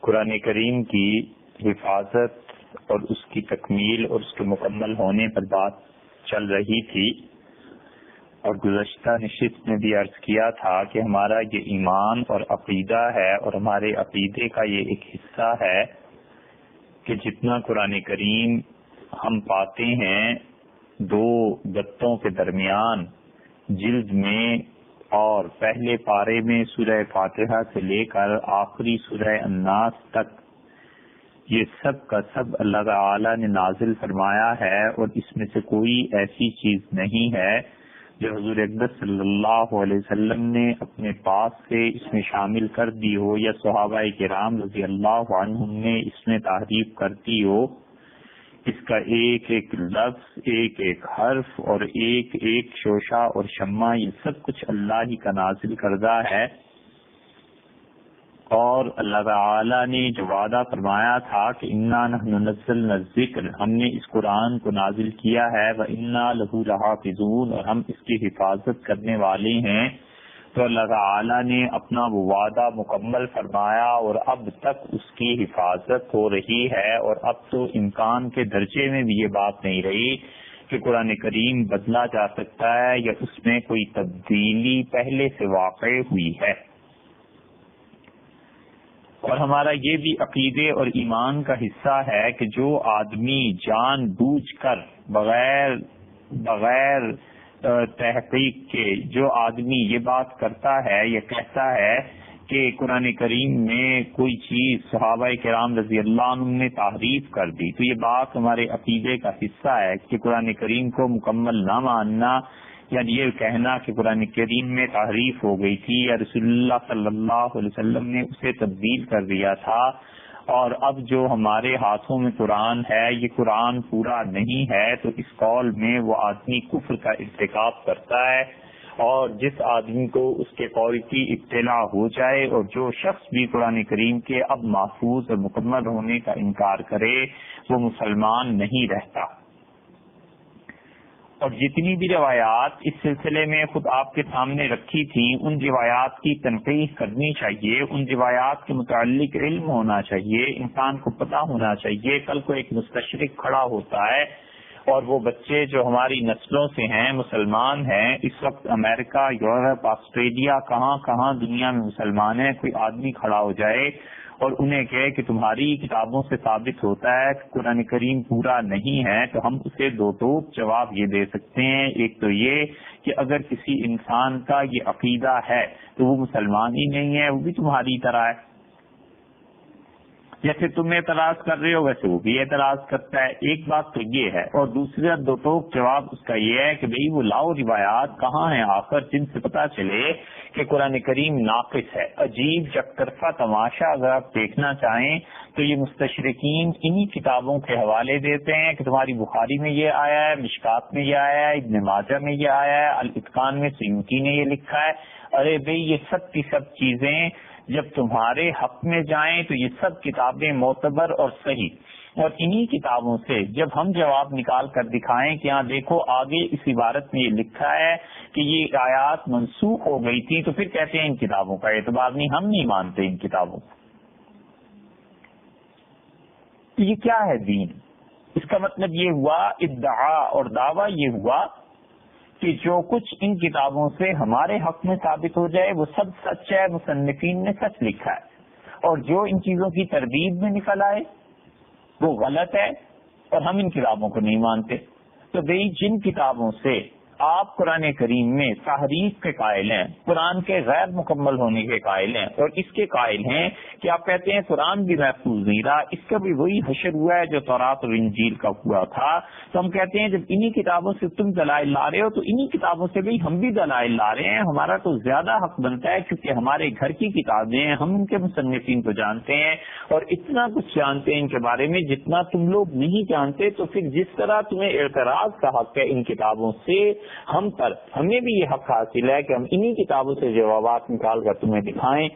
قرآن کریم کی حفاظت اور اس کی تکمیل اور اس کے مکمل ہونے پر بات چل رہی تھی، اور گزشتہ نشست میں بھی عرض کیا تھا کہ ہمارا یہ ایمان اور عقیدہ ہے، اور ہمارے عقیدے کا یہ ایک حصہ ہے کہ جتنا قرآن کریم ہم پاتے ہیں دو گتوں کے درمیان جلد میں، اور پہلے پارے میں سورہ فاتحہ سے لے کر آخری سورہ الناس تک، یہ سب کا سب اللہ تعالی نے نازل فرمایا ہے، اور اس میں سے کوئی ایسی چیز نہیں ہے جو حضور اقدس صلی اللہ علیہ وسلم نے اپنے پاس سے اس میں شامل کر دی ہو، یا صحابہ کرام رضی اللہ عنہم نے اس میں تحریف کر دی ہو۔ اس کا ایک ایک لفظ، ایک ایک حرف اور ایک ایک شوشہ اور شمع، یہ سب کچھ اللہ ہی کا نازل کردہ ہے۔ اور اللہ تعالی نے جو وعدہ فرمایا تھا کہ انا نحن نزلنا الذکر، ہم نے اس قرآن کو نازل کیا ہے، وانا لہ لحافظون، اور ہم اس کی حفاظت کرنے والے ہیں، تو اللہ تعالی نے اپنا وہ وعدہ مکمل فرمایا، اور اب تک اس کی حفاظت ہو رہی ہے، اور اب تو امکان کے درجے میں بھی یہ بات نہیں رہی کہ قرآن کریم بدلا جا سکتا ہے یا اس میں کوئی تبدیلی پہلے سے واقع ہوئی ہے۔ اور ہمارا یہ بھی عقیدے اور ایمان کا حصہ ہے کہ جو آدمی جان بوجھ کر بغیر تحقیق کے جو آدمی یہ بات کرتا ہے یا کہتا ہے کہ قرآن کریم میں کوئی چیز صحابہ کرام رضی اللہ عنہ نے تحریف کر دی، تو یہ بات ہمارے عقیدے کا حصہ ہے کہ قرآن کریم کو مکمل نہ ماننا، یعنی یہ کہنا کہ قرآن کریم میں تحریف ہو گئی تھی یا رسول اللہ صلی اللہ علیہ وسلم نے اسے تبدیل کر دیا تھا، اور اب جو ہمارے ہاتھوں میں قرآن ہے یہ قرآن پورا نہیں ہے، تو اس قول میں وہ آدمی کفر کا ارتکاب کرتا ہے۔ اور جس آدمی کو اس کے قول کی اطلاع ہو جائے، اور جو شخص بھی قرآن کریم کے اب محفوظ اور مکمل ہونے کا انکار کرے، وہ مسلمان نہیں رہتا۔ اور جتنی بھی روایات اس سلسلے میں خود آپ کے سامنے رکھی تھیں، ان روایات کی تنقید کرنی چاہیے، ان روایات کے متعلق علم ہونا چاہیے، انسان کو پتہ ہونا چاہیے۔ کل کو ایک مستشرق کھڑا ہوتا ہے، اور وہ بچے جو ہماری نسلوں سے ہیں، مسلمان ہیں، اس وقت امریکہ، یورپ، آسٹریلیا، کہاں کہاں دنیا میں مسلمان ہیں، کوئی آدمی کھڑا ہو جائے اور انہیں کہے کہ تمہاری کتابوں سے ثابت ہوتا ہے کہ قرآن کریم پورا نہیں ہے، تو ہم اسے دو ٹوک جواب یہ دے سکتے ہیں۔ ایک تو یہ کہ اگر کسی انسان کا یہ عقیدہ ہے تو وہ مسلمان ہی نہیں ہے، وہ بھی تمہاری طرح ہے، جیسے تم اعتراض کر رہے ہو ویسے وہ بھی اعتراض کرتا ہے۔ ایک بات تو یہ ہے، اور دوسرا دو ٹوک جواب اس کا یہ ہے کہ بھئی وہ لاؤ روایات کہاں ہیں آخر جن سے پتہ چلے کہ قرآن کریم ناقص ہے۔ عجیب یک طرفہ تماشا اگر آپ دیکھنا چاہیں تو یہ مستشرقین انہی کتابوں کے حوالے دیتے ہیں کہ تمہاری بخاری میں یہ آیا ہے، مشکات میں یہ آیا ہے، ابن ماجہ میں یہ آیا ہے، الاتقان میں سیوطی نے یہ لکھا ہے۔ ارے بھئی یہ سب کی سب چیزیں جب تمہارے حق میں جائیں تو یہ سب کتابیں معتبر اور صحیح، اور انہی کتابوں سے جب ہم جواب نکال کر دکھائیں کہ ہاں دیکھو آگے اس عبارت میں یہ لکھا ہے کہ یہ آیات منسوخ ہو گئی تھی، تو پھر کہتے ہیں ان کتابوں کا اعتبار نہیں، ہم نہیں مانتے ان کتابوں کو۔ تو یہ کیا ہے دین؟ اس کا مطلب یہ ہوا ادعا اور دعویٰ یہ ہوا کہ جو کچھ ان کتابوں سے ہمارے حق میں ثابت ہو جائے وہ سب سچ ہے، مصنفین نے سچ لکھا ہے، اور جو ان چیزوں کی تردید میں نکل آئے وہ غلط ہے، اور ہم ان کتابوں کو نہیں مانتے۔ تو بھئی جن کتابوں سے آپ قرآن کریم میں تحریف کے قائل ہیں، قرآن کے غیر مکمل ہونے کے قائل ہیں، اور اس کے قائل ہیں کہ آپ کہتے ہیں قرآن بھی محفوظ نہیں رہا، اس کا بھی وہی حشر ہوا ہے جو تورات اور انجیل کا ہوا تھا، تو ہم کہتے ہیں جب انہی کتابوں سے تم دلائل لا رہے ہو تو انہی کتابوں سے بھی ہم بھی دلائل لا رہے ہیں، ہمارا تو زیادہ حق بنتا ہے کیونکہ ہمارے گھر کی کتابیں ہیں، ہم ان کے مصنفین کو جانتے ہیں اور اتنا کچھ جانتے ہیں ان کے بارے میں جتنا تم لوگ نہیں جانتے۔ تو پھر جس طرح تمہیں اعتراض کا حق ہے ان کتابوں سے، ہم پر ہمیں بھی یہ حق حاصل ہے کہ ہم انہی کتابوں سے جوابات نکال کر تمہیں دکھائیں۔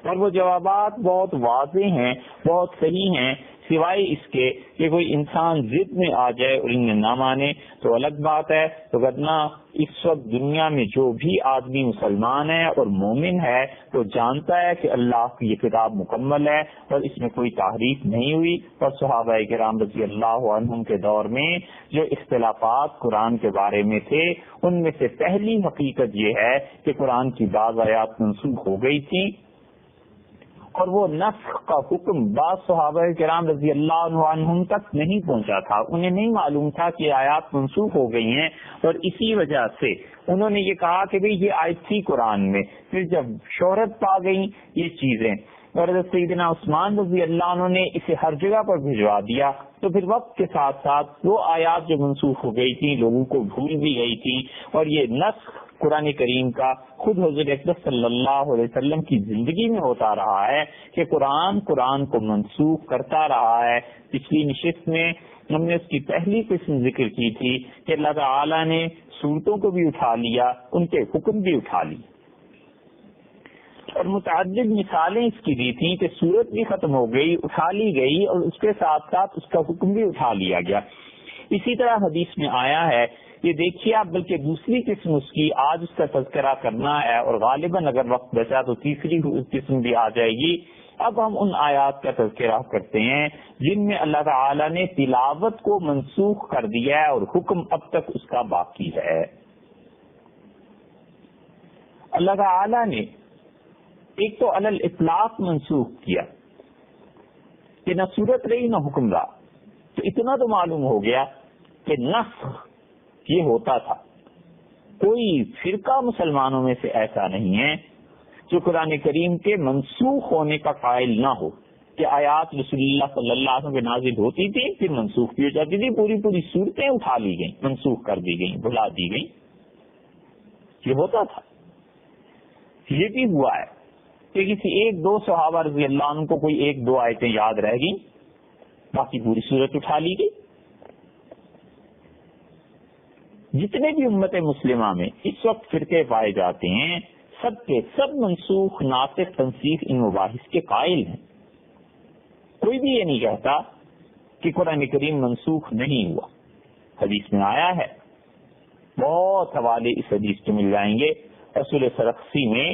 اور وہ جوابات بہت واضح ہیں، بہت صحیح ہیں، سوائے اس کے کہ کوئی انسان ضد میں آ جائے اور انہیں نہ مانے تو الگ بات ہے۔ تو ورنہ اس وقت دنیا میں جو بھی آدمی مسلمان ہے اور مومن ہے وہ جانتا ہے کہ اللہ کی یہ کتاب مکمل ہے اور اس میں کوئی تحریف نہیں ہوئی، اور صحابہ کرام رضی اللہ عنہم کے دور میں جو اختلافات قرآن کے بارے میں تھے ان میں سے پہلی حقیقت یہ ہے کہ قرآن کی بعض آیات منسوخ ہو گئی تھی، اور وہ نسخ کا حکم بعض صحابہ کرام رضی اللہ عنہم تک نہیں پہنچا تھا، انہیں نہیں معلوم تھا کہ آیات منسوخ ہو گئی ہیں، اور اسی وجہ سے انہوں نے یہ کہا کہ بھئی یہ آیت تھی قرآن میں۔ پھر جب شہرت پا گئی یہ چیزیں اور حضرت سیدنا عثمان رضی اللہ عنہ نے اسے ہر جگہ پر بھجوا دیا، تو پھر وقت کے ساتھ ساتھ وہ آیات جو منسوخ ہو گئی تھی لوگوں کو بھول بھی گئی تھی، اور یہ نسخ قرآن کریم کا خود حضور اکرم صلی اللہ علیہ وسلم کی زندگی میں ہوتا رہا ہے کہ قرآن کو منسوخ کرتا رہا ہے۔ پچھلی نشست میں ہم نے اس کی پہلی قسم ذکر کی تھی کہ اللہ تعالیٰ نے صورتوں کو بھی اٹھا لیا، ان کے حکم بھی اٹھا لیے، اور متعدد مثالیں اس کی دی تھیں کہ صورت بھی ختم ہو گئی، اٹھا لی گئی، اور اس کے ساتھ ساتھ اس کا حکم بھی اٹھا لیا گیا۔ اسی طرح حدیث میں آیا ہے، یہ دیکھیے آپ، بلکہ دوسری قسم اس کی آج اس کا تذکرہ کرنا ہے، اور غالباً اگر وقت بچا تو تیسری قسم بھی آ جائے گی۔ اب ہم ان آیات کا تذکرہ کرتے ہیں جن میں اللہ تعالیٰ نے تلاوت کو منسوخ کر دیا ہے اور حکم اب تک اس کا باقی ہے۔ اللہ تعالیٰ نے ایک تو علی الاطلاق منسوخ کیا کہ نہ صورت رہی نہ حکم رہا، تو اتنا تو معلوم ہو گیا کہ نسخ یہ ہوتا تھا۔ کوئی فرقہ مسلمانوں میں سے ایسا نہیں ہے جو قرآن کریم کے منسوخ ہونے کا قائل نہ ہو، کہ آیات رسول اللہ صلی اللہ علیہ وسلم پہ نازل ہوتی تھی پھر منسوخ کی جاتی تھی، پوری صورتیں اٹھا لی گئیں، منسوخ کر دی گئیں، بھلا دی گئیں، یہ ہوتا تھا۔ یہ بھی ہوا ہے کہ کسی ایک دو صحابہ رضی اللہ عنہ کو کوئی ایک دو آیتیں یاد رہ گئیں، باقی پوری صورت اٹھا لی گئی۔ جتنے بھی امت مسلمہ میں اس وقت فرقے پائے جاتے ہیں سب کے سب منسوخ ناسخ تنسیخ ان مباحث کے قائل ہیں۔ کوئی بھی یہ نہیں کہتا کہ قرآن کریم منسوخ نہیں ہوا۔ حدیث میں آیا ہے، بہت حوالے اس حدیث کے مل جائیں گے۔ اصول سرخسی میں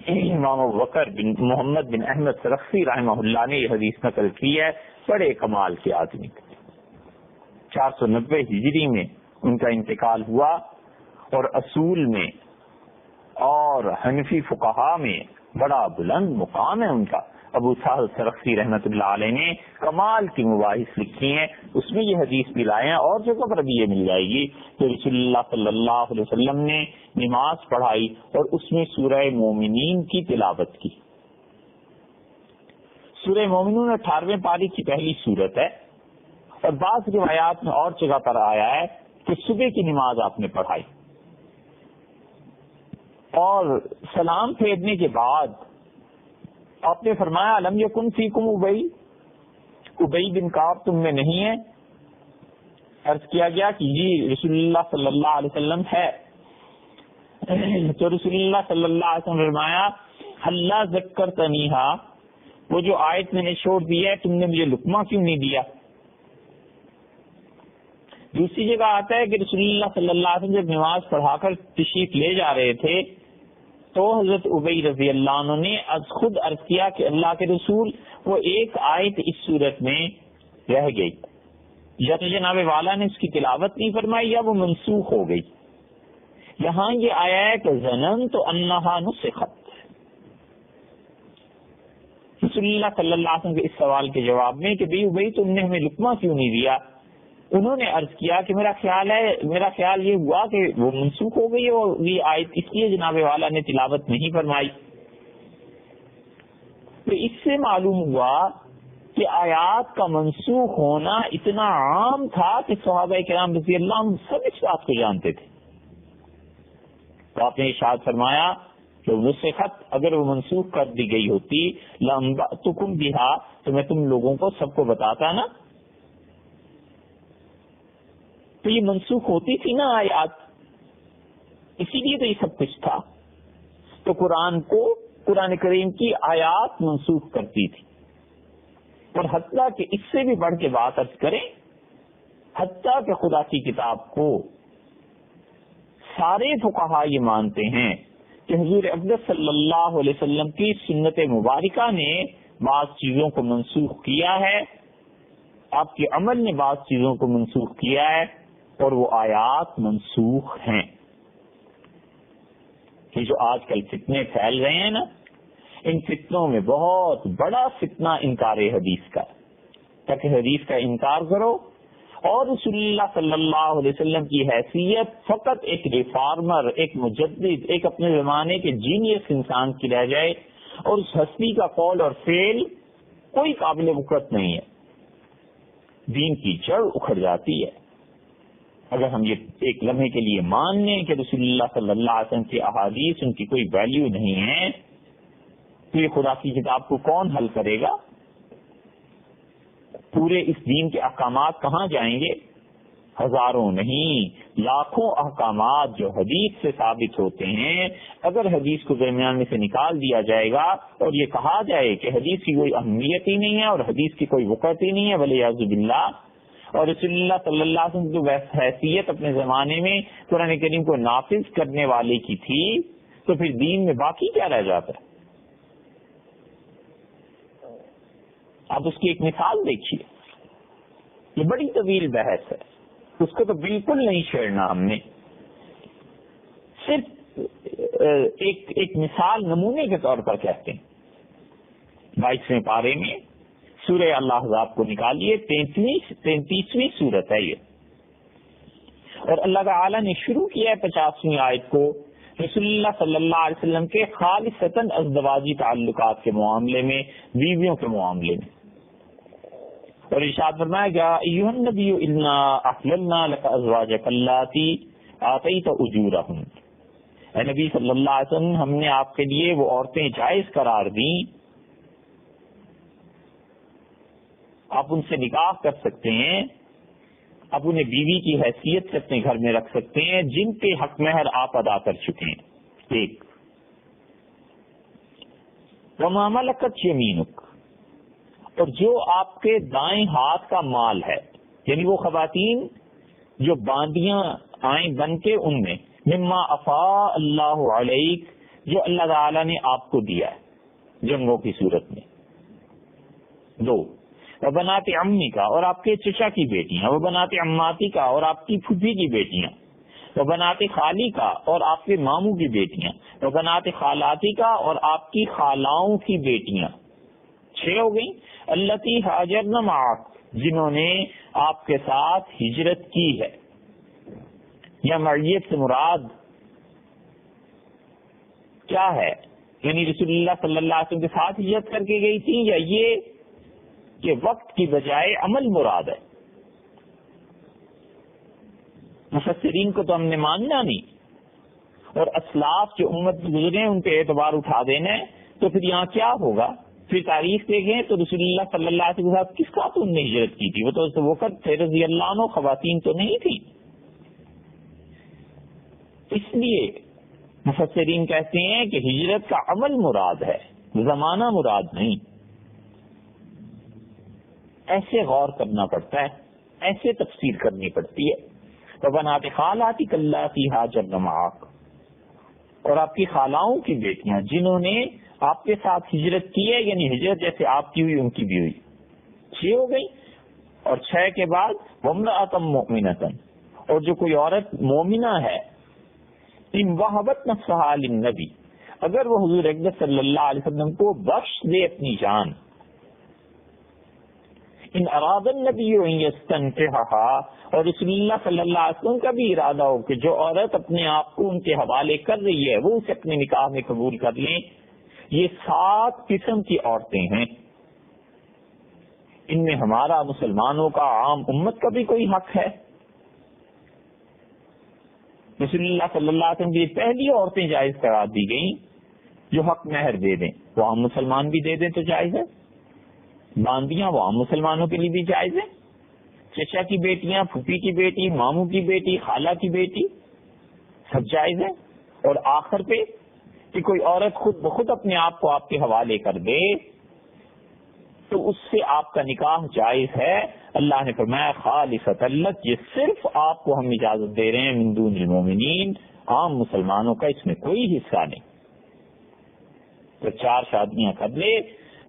امام ابوبکر بن محمد بن احمد سرخسی رحمہ اللہ نے یہ حدیث نقل کی ہے، بڑے کمال کے آدمی، 490 ہجری میں ان کا انتقال ہوا، اور اصول میں اور حنفی فقہا میں بڑا بلند مقام ہے ان کا۔ ابو سہل سرخسی رحمۃ اللہ علیہ نے کمال کی مباحث لکھی ہیں، اس میں یہ حدیث بھی لائے ہیں، اور جگہ پر بھی یہ مل جائے گی کہ رسول اللہ صلی اللہ علیہ وسلم نے نماز پڑھائی اور اس میں سورہ مومنین کی تلاوت کی۔ سورہ مومنون 18ویں پاری کی پہلی سورت ہے، اور بعض روایات میں اور جگہ پر آیا ہے کہ صبح کی نماز آپ نے پڑھائی، اور سلام پھیرنے کے بعد آپ نے فرمایا لم یکن فیکم ابی بن کعب تم میں نہیں ہے؟ عرض کیا گیا کہ جی رسول اللہ صلی اللہ علیہ وسلم ہے۔ تو رسول اللہ صلی اللہ علیہ وسلم نے فرمایا اللہ ذکرتنیھا، وہ جو آیت میں نے چھوڑ دی ہے تم نے مجھے لقمہ کیوں نہیں دیا؟ دوسری جگہ آتا ہے کہ رسول اللہ صلی اللہ علیہ وسلم جب نماز پڑھا کر تشریف لے جا رہے تھے تو حضرت ابی رضی اللہ عنہ نے خود عرض کیا کہ اللہ کے رسول وہ ایک آیت اس صورت میں رہ گئی، یا تو جناب والا نے اس کی تلاوت نہیں فرمائی یا وہ منسوخ ہو گئی۔ یہاں یہ آیا ہے کہ ظننت انہا نسخت۔ رسول اللہ صلی اللہ علیہ وسلم کے اس سوال کے جواب میں کہ بھئی ابی تم نے ہمیں لقمہ کیوں نہیں دیا، انہوں نے عرض کیا کہ میرا خیال یہ ہوا کہ وہ منسوخ ہو گئی اور یہ آیت اس لیے جناب والا نے تلاوت نہیں فرمائی۔ تو اس سے معلوم ہوا کہ آیات کا منسوخ ہونا اتنا عام تھا کہ صحابہ کرام رضی اللہ عنہ سب اس بات کو جانتے تھے۔ تو آپ نے ارشاد فرمایا کہ نسخت، اگر وہ منسوخ کر دی گئی ہوتی لانبأتکم بہا، تو میں تم لوگوں کو سب کو بتاتا نا۔ تو یہ منسوخ ہوتی تھی نا آیات، اسی لیے تو یہ سب کچھ تھا۔ تو قرآن کو قرآن کریم کی آیات منسوخ کرتی تھی. اور حتیٰ کہ اس سے بھی بڑھ کے بات عرض کریں، حتیٰ کہ خدا کی کتاب کو سارے فقہا یہ مانتے ہیں کہ حضور اقدس صلی اللہ علیہ وسلم کی سنت مبارکہ نے بعض چیزوں کو منسوخ کیا ہے، آپ کے عمل نے بعض چیزوں کو منسوخ کیا ہے، اور وہ آیات منسوخ ہیں. کہ جو آج کل فتنے پھیل رہے ہیں نا، ان فتنوں میں بہت بڑا فتنہ انکار حدیث کا، تاکہ حدیث کا انکار کرو اور رسول اللہ صلی اللہ علیہ وسلم کی حیثیت فقط ایک ریفارمر، ایک مجدد، ایک اپنے زمانے کے جینیس انسان کی رہ جائے، اور اس ہستی کا قول اور فعل کوئی قابل وقت نہیں ہے. دین کی جڑ اکھڑ جاتی ہے اگر ہم یہ ایک لمحے کے لیے مان لیں کہ رسول اللہ صلی اللہ علیہ وسلم کی احادیث ان کی کوئی ویلیو نہیں ہے، تو یہ خدا کی کتاب کو کون حل کرے گا؟ پورے اس دین کے احکامات کہاں جائیں گے؟ ہزاروں نہیں، لاکھوں احکامات جو حدیث سے ثابت ہوتے ہیں، اگر حدیث کو درمیان میں سے نکال دیا جائے گا اور یہ کہا جائے کہ حدیث کی کوئی اہمیت ہی نہیں ہے اور حدیث کی کوئی وقت ہی نہیں ہے، ولیعوذ باللہ، اور رسول اللہ صلی اللہ علیہ وسلم کی حیثیت اپنے زمانے میں قرآن کریم کو نافذ کرنے والے کی تھی، تو پھر دین میں باقی کیا رہ جاتا ہے؟ آپ اس کی ایک مثال دیکھیے، یہ بڑی طویل بحث ہے، اس کو تو بالکل نہیں چھیڑنا ہم نے، صرف ایک مثال نمونے کے طور پر کہتے ہیں. 22ویں پارے میں سورہ الاحزاب کو نکالیے، 33ویں سورت ہے یہ، اور اللہ تعالی نے شروع کیا ہے 50ویں آیت کو رسول اللہ صلی اللہ علیہ وسلم کے خالصتاً ازدواجی تعلقات کے معاملے میں، بیویوں کے معاملے میں، اور ارشاد فرمایا گیا ایھا النبی انا احللنا لک ازواجک اللاتی آتیت اجورہن، اے نبی صلی اللہ علیہ وسلم، ہم نے آپ کے لیے وہ عورتیں جائز قرار دیں، آپ ان سے نکاح کر سکتے ہیں، آپ انہیں بیوی کی حیثیت سے اپنے گھر میں رکھ سکتے ہیں جن کے حق مہر آپ ادا کر چکے ہیں. ایک وما ملکت یمینک، اور جو آپ کے دائیں ہاتھ کا مال ہے، یعنی وہ خواتین جو باندیاں آئیں بن کے ان میں، مما افاء اللہ علیک، جو اللہ تعالی نے آپ کو دیا ہے جنگوں کی صورت میں. دو وبنات عمی کا، اور آپ کے چچا کی بیٹیاں، وبنات عماتی کا، اور آپ کی پھوپھی کی بیٹیاں، وبنات خالی کا، اور آپ کے ماموں کی بیٹیاں، وبنات خالاتی کا، اور آپ کی خالاؤں کی بیٹیاں. 6 ہو گئی. اللتی ہاجرن معک، جنہوں نے آپ کے ساتھ ہجرت کی ہے، یا معیت سے مراد کیا ہے؟ یعنی رسول اللہ صلی اللہ علیہ وسلم کے ساتھ ہجرت کر کے گئی تھی، یا یہ کہ وقت کی بجائے عمل مراد ہے؟ مفسرین کو تو ہم نے ماننا نہیں، اور اسلاف جو امت میں گزرے ان پہ اعتبار اٹھا دینا ہے، تو پھر یہاں کیا ہوگا؟ پھر تاریخ دیکھیں تو رسول اللہ صلی اللہ علیہ وسلم کے ساتھ کس کا تو انہوں نے ہجرت کی تھی؟ وہ تو اس وقت تھے رضی اللہ عنہ، خواتین تو نہیں تھی. اس لیے مفسرین کہتے ہیں کہ ہجرت کا عمل مراد ہے، زمانہ مراد نہیں. ایسے غور کرنا پڑتا ہے، ایسے تفسیر کرنی پڑتی ہے. وبنات خالاتک اللاتی ہاجرن معک، اور آپ کی خالاؤں کی بیٹیاں جنہوں نے آپ کے ساتھ ہجرت کی ہے، یعنی ہجرت جیسے آپ کی ہوئی ان کی بھی ہوئی. 6 ہو گئی. اور 6 کے بعد وامرأۃ مؤمنۃ، اور جو کوئی عورت مومنہ ہے، ان وہبت نفسہا للنبی، اگر وہ حضور اقدس صلی اللہ علیہ وسلم کو بخش دے اپنی جان، ان اراد النبی ان یستنکحھا، اور رسول اللہ صلی اللہ علیہ وسلم کا بھی ارادہ ہو کہ جو عورت اپنے آپ کو ان کے حوالے کر رہی ہے وہ اسے اپنے نکاح میں قبول کر لیں. یہ 7 قسم کی عورتیں ہیں. ان میں ہمارا مسلمانوں کا، عام امت کا بھی کوئی حق ہے. رسول اللہ صلی اللہ علیہ وسلم کی پہلی عورتیں جائز قرار دی گئیں جو حق مہر دے دیں، وہ عام مسلمان بھی دے دیں تو جائز ہے. باندیاں وہ عام مسلمانوں کے لیے بھی جائز ہے. چچا کی بیٹیاں، پھوپھی کی بیٹی، ماموں کی بیٹی، خالہ کی بیٹی، سب جائز ہے. اور آخر پہ کہ کوئی عورت خود بخود اپنے آپ کو آپ کے حوالے کر دے تو اس سے آپ کا نکاح جائز ہے. اللہ نے فرمایا خالصۃ لک، یہ صرف آپ کو ہم اجازت دے رہے ہیں من دون المؤمنین، عام مسلمانوں کا اس میں کوئی حصہ نہیں. تو 4 شادیاں کر لے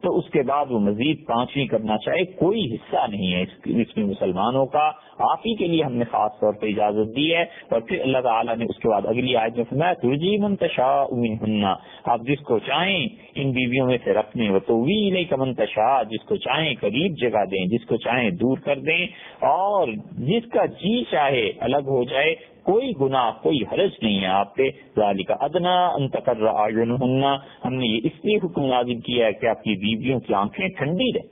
تو اس کے بعد وہ مزید 5ویں کرنا چاہے، کوئی حصہ نہیں ہے اس میں مسلمانوں کا. آپ ہی کے لیے ہم نے خاص طور پہ اجازت دی ہے. اور پھر اللہ تعالیٰ نے اس کے بعد اگلی آیت میں فرمایا ترجی من تشاء منہن، آپ جس کو چاہیں ان بیویوں میں سے رکھنے، وتؤوی الیک من تشاء، جس کو چاہیں قریب جگہ دیں، جس کو چاہیں دور کر دیں، اور جس کا جی چاہے الگ ہو جائے. کوئی گناہ کوئی حرج نہیں ہے آپ پہ. ذالک ادنیٰ ان تقر اعینہن، ہم نے یہ اس لیے حکم نازل کیا ہے کہ آپ کی بیویوں کی آنکھیں ٹھنڈی رہیں.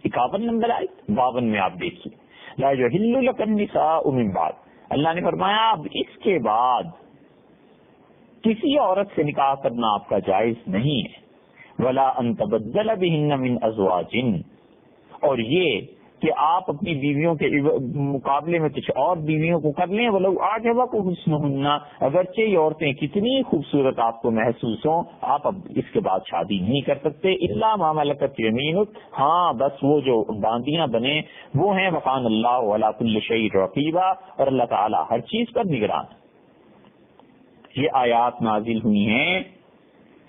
51 نمبر آیت 52 میں آپ دیکھیے لا یحل لک النساء من بعد، اللہ نے فرمایا اب اس کے بعد کسی عورت سے نکاح کرنا آپ کا جائز نہیں ہے. ولا ان تبدل بہن من ازواج، اور یہ کہ آپ اپنی بیویوں کے مقابلے میں کچھ اور بیویوں کو کر لیں. ولو اعجبکم حسنہن، اگرچہ یہ عورتیں کتنی خوبصورت آپ کو محسوس ہوں، آپ اب اس کے بعد شادی نہیں کر سکتے. الا ما ملکت یمینک، ہاں بس وہ جو باندیاں بنے وہ ہیں. وکان اللہ علی کل شیء رقیبا، اور اللہ تعالی ہر چیز پر نگران. یہ آیات نازل ہوئی ہیں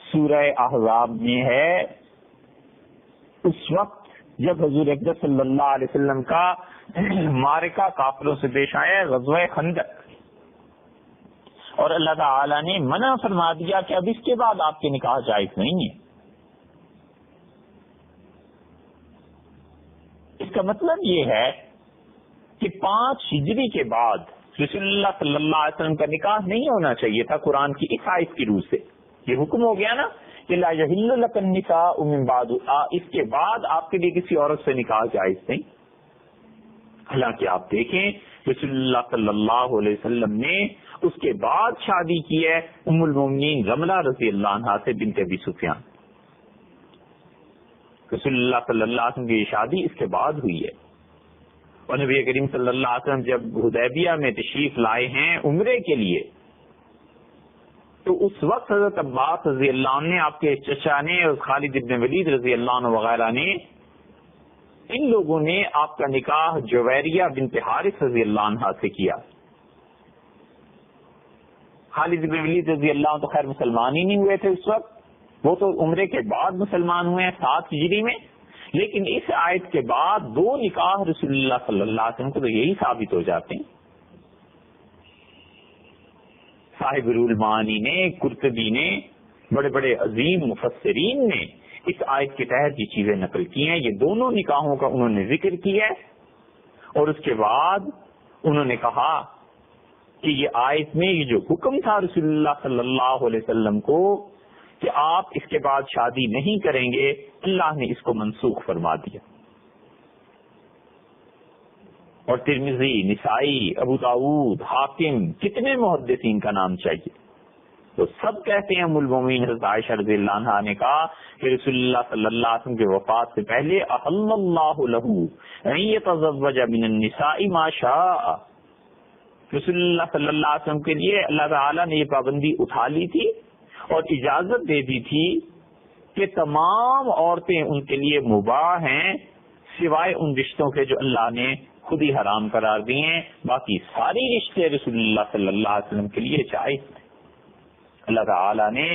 سورہ احزاب میں ہے، اس وقت جب حضور اکرم صلی اللہ علیہ وسلم کا معرکہ کافروں سے پیش آیا، غزوہ خندق، اور اللہ تعالی نے منع فرما دیا کہ اب اس کے بعد آپ کے نکاح جائز نہیں ہے. اس کا مطلب یہ ہے کہ 5 ہجری کے بعد رسول اللہ صلی اللہ علیہ وسلم کا نکاح نہیں ہونا چاہیے تھا. قرآن کی اس آیت کی روح سے یہ حکم ہو گیا نا کہ لا یحل لک النساء من بعد، اس کے بعد آپ کے لیے کسی عورت سے نکاح جائز نہیں. حالانکہ آپ دیکھیں رسول اللہ صلی اللہ علیہ وسلم نے اس کے بعد شادی کی ہے ام المومنین رملہ رضی اللہ عنہا سے بنت ابی سفیان. رسول اللہ صلی اللہ علیہ وسلم کی شادی اس کے بعد ہوئی ہے. اور نبی کریم صلی اللہ علیہ وسلم جب حدیبیہ میں تشریف لائے ہیں عمرے کے لیے، تو اس وقت حضرت عباس رضی اللہ عنہ نے، آپ کے چچا نے، اور خالد بن ولید رضی اللہ عنہ وغیرہ نے، ان لوگوں نے آپ کا نکاح جویریہ بنت حارث رضی اللہ عنہ سے کیا. خالد بن ولید رضی اللہ عنہ تو خیر مسلمان ہی نہیں ہوئے تھے اس وقت، وہ تو عمرے کے بعد مسلمان ہوئے ہیں 7 ہجری میں. لیکن اس آیت کے بعد 2 نکاح رسول اللہ صلی اللہ علیہ وسلم کو تو یہی ثابت ہو جاتے ہیں. صاحب المعانی نے، قرطبی نے، بڑے بڑے عظیم مفسرین نے اس آیت کے تحت یہ چیزیں نقل کی ہیں. یہ دونوں نکاحوں کا انہوں نے ذکر کیا ہے، اور اس کے بعد انہوں نے کہا کہ یہ آیت میں یہ جو حکم تھا رسول اللہ صلی اللہ علیہ وسلم کو کہ آپ اس کے بعد شادی نہیں کریں گے، اللہ نے اس کو منسوخ فرما دیا. اور ترمذی، نسائی، ابو داؤد، حاکم، کتنے محدثین کا نام چاہیے، تو سب کہتے ہیں ام المومنین حضرت عائشہ رضی اللہ عنہا نے کہا کہ رسول اللہ صلی اللہ علیہ وسلم کے وفات سے پہلے احل اللہ له ان يتزوج من النساء ما شاء، رسول اللہ صلی اللہ علیہ وسلم کے لیے اللہ تعالیٰ نے یہ پابندی اٹھا لی تھی اور اجازت دے دی تھی کہ تمام عورتیں ان کے لیے مباح ہیں سوائے ان رشتوں کے جو اللہ نے خود ہی حرام قرار دیے ہیں. باقی ساری رشتے رسول اللہ صلی اللہ علیہ وسلم کے لیے جائز تھے. اللہ تعالی نے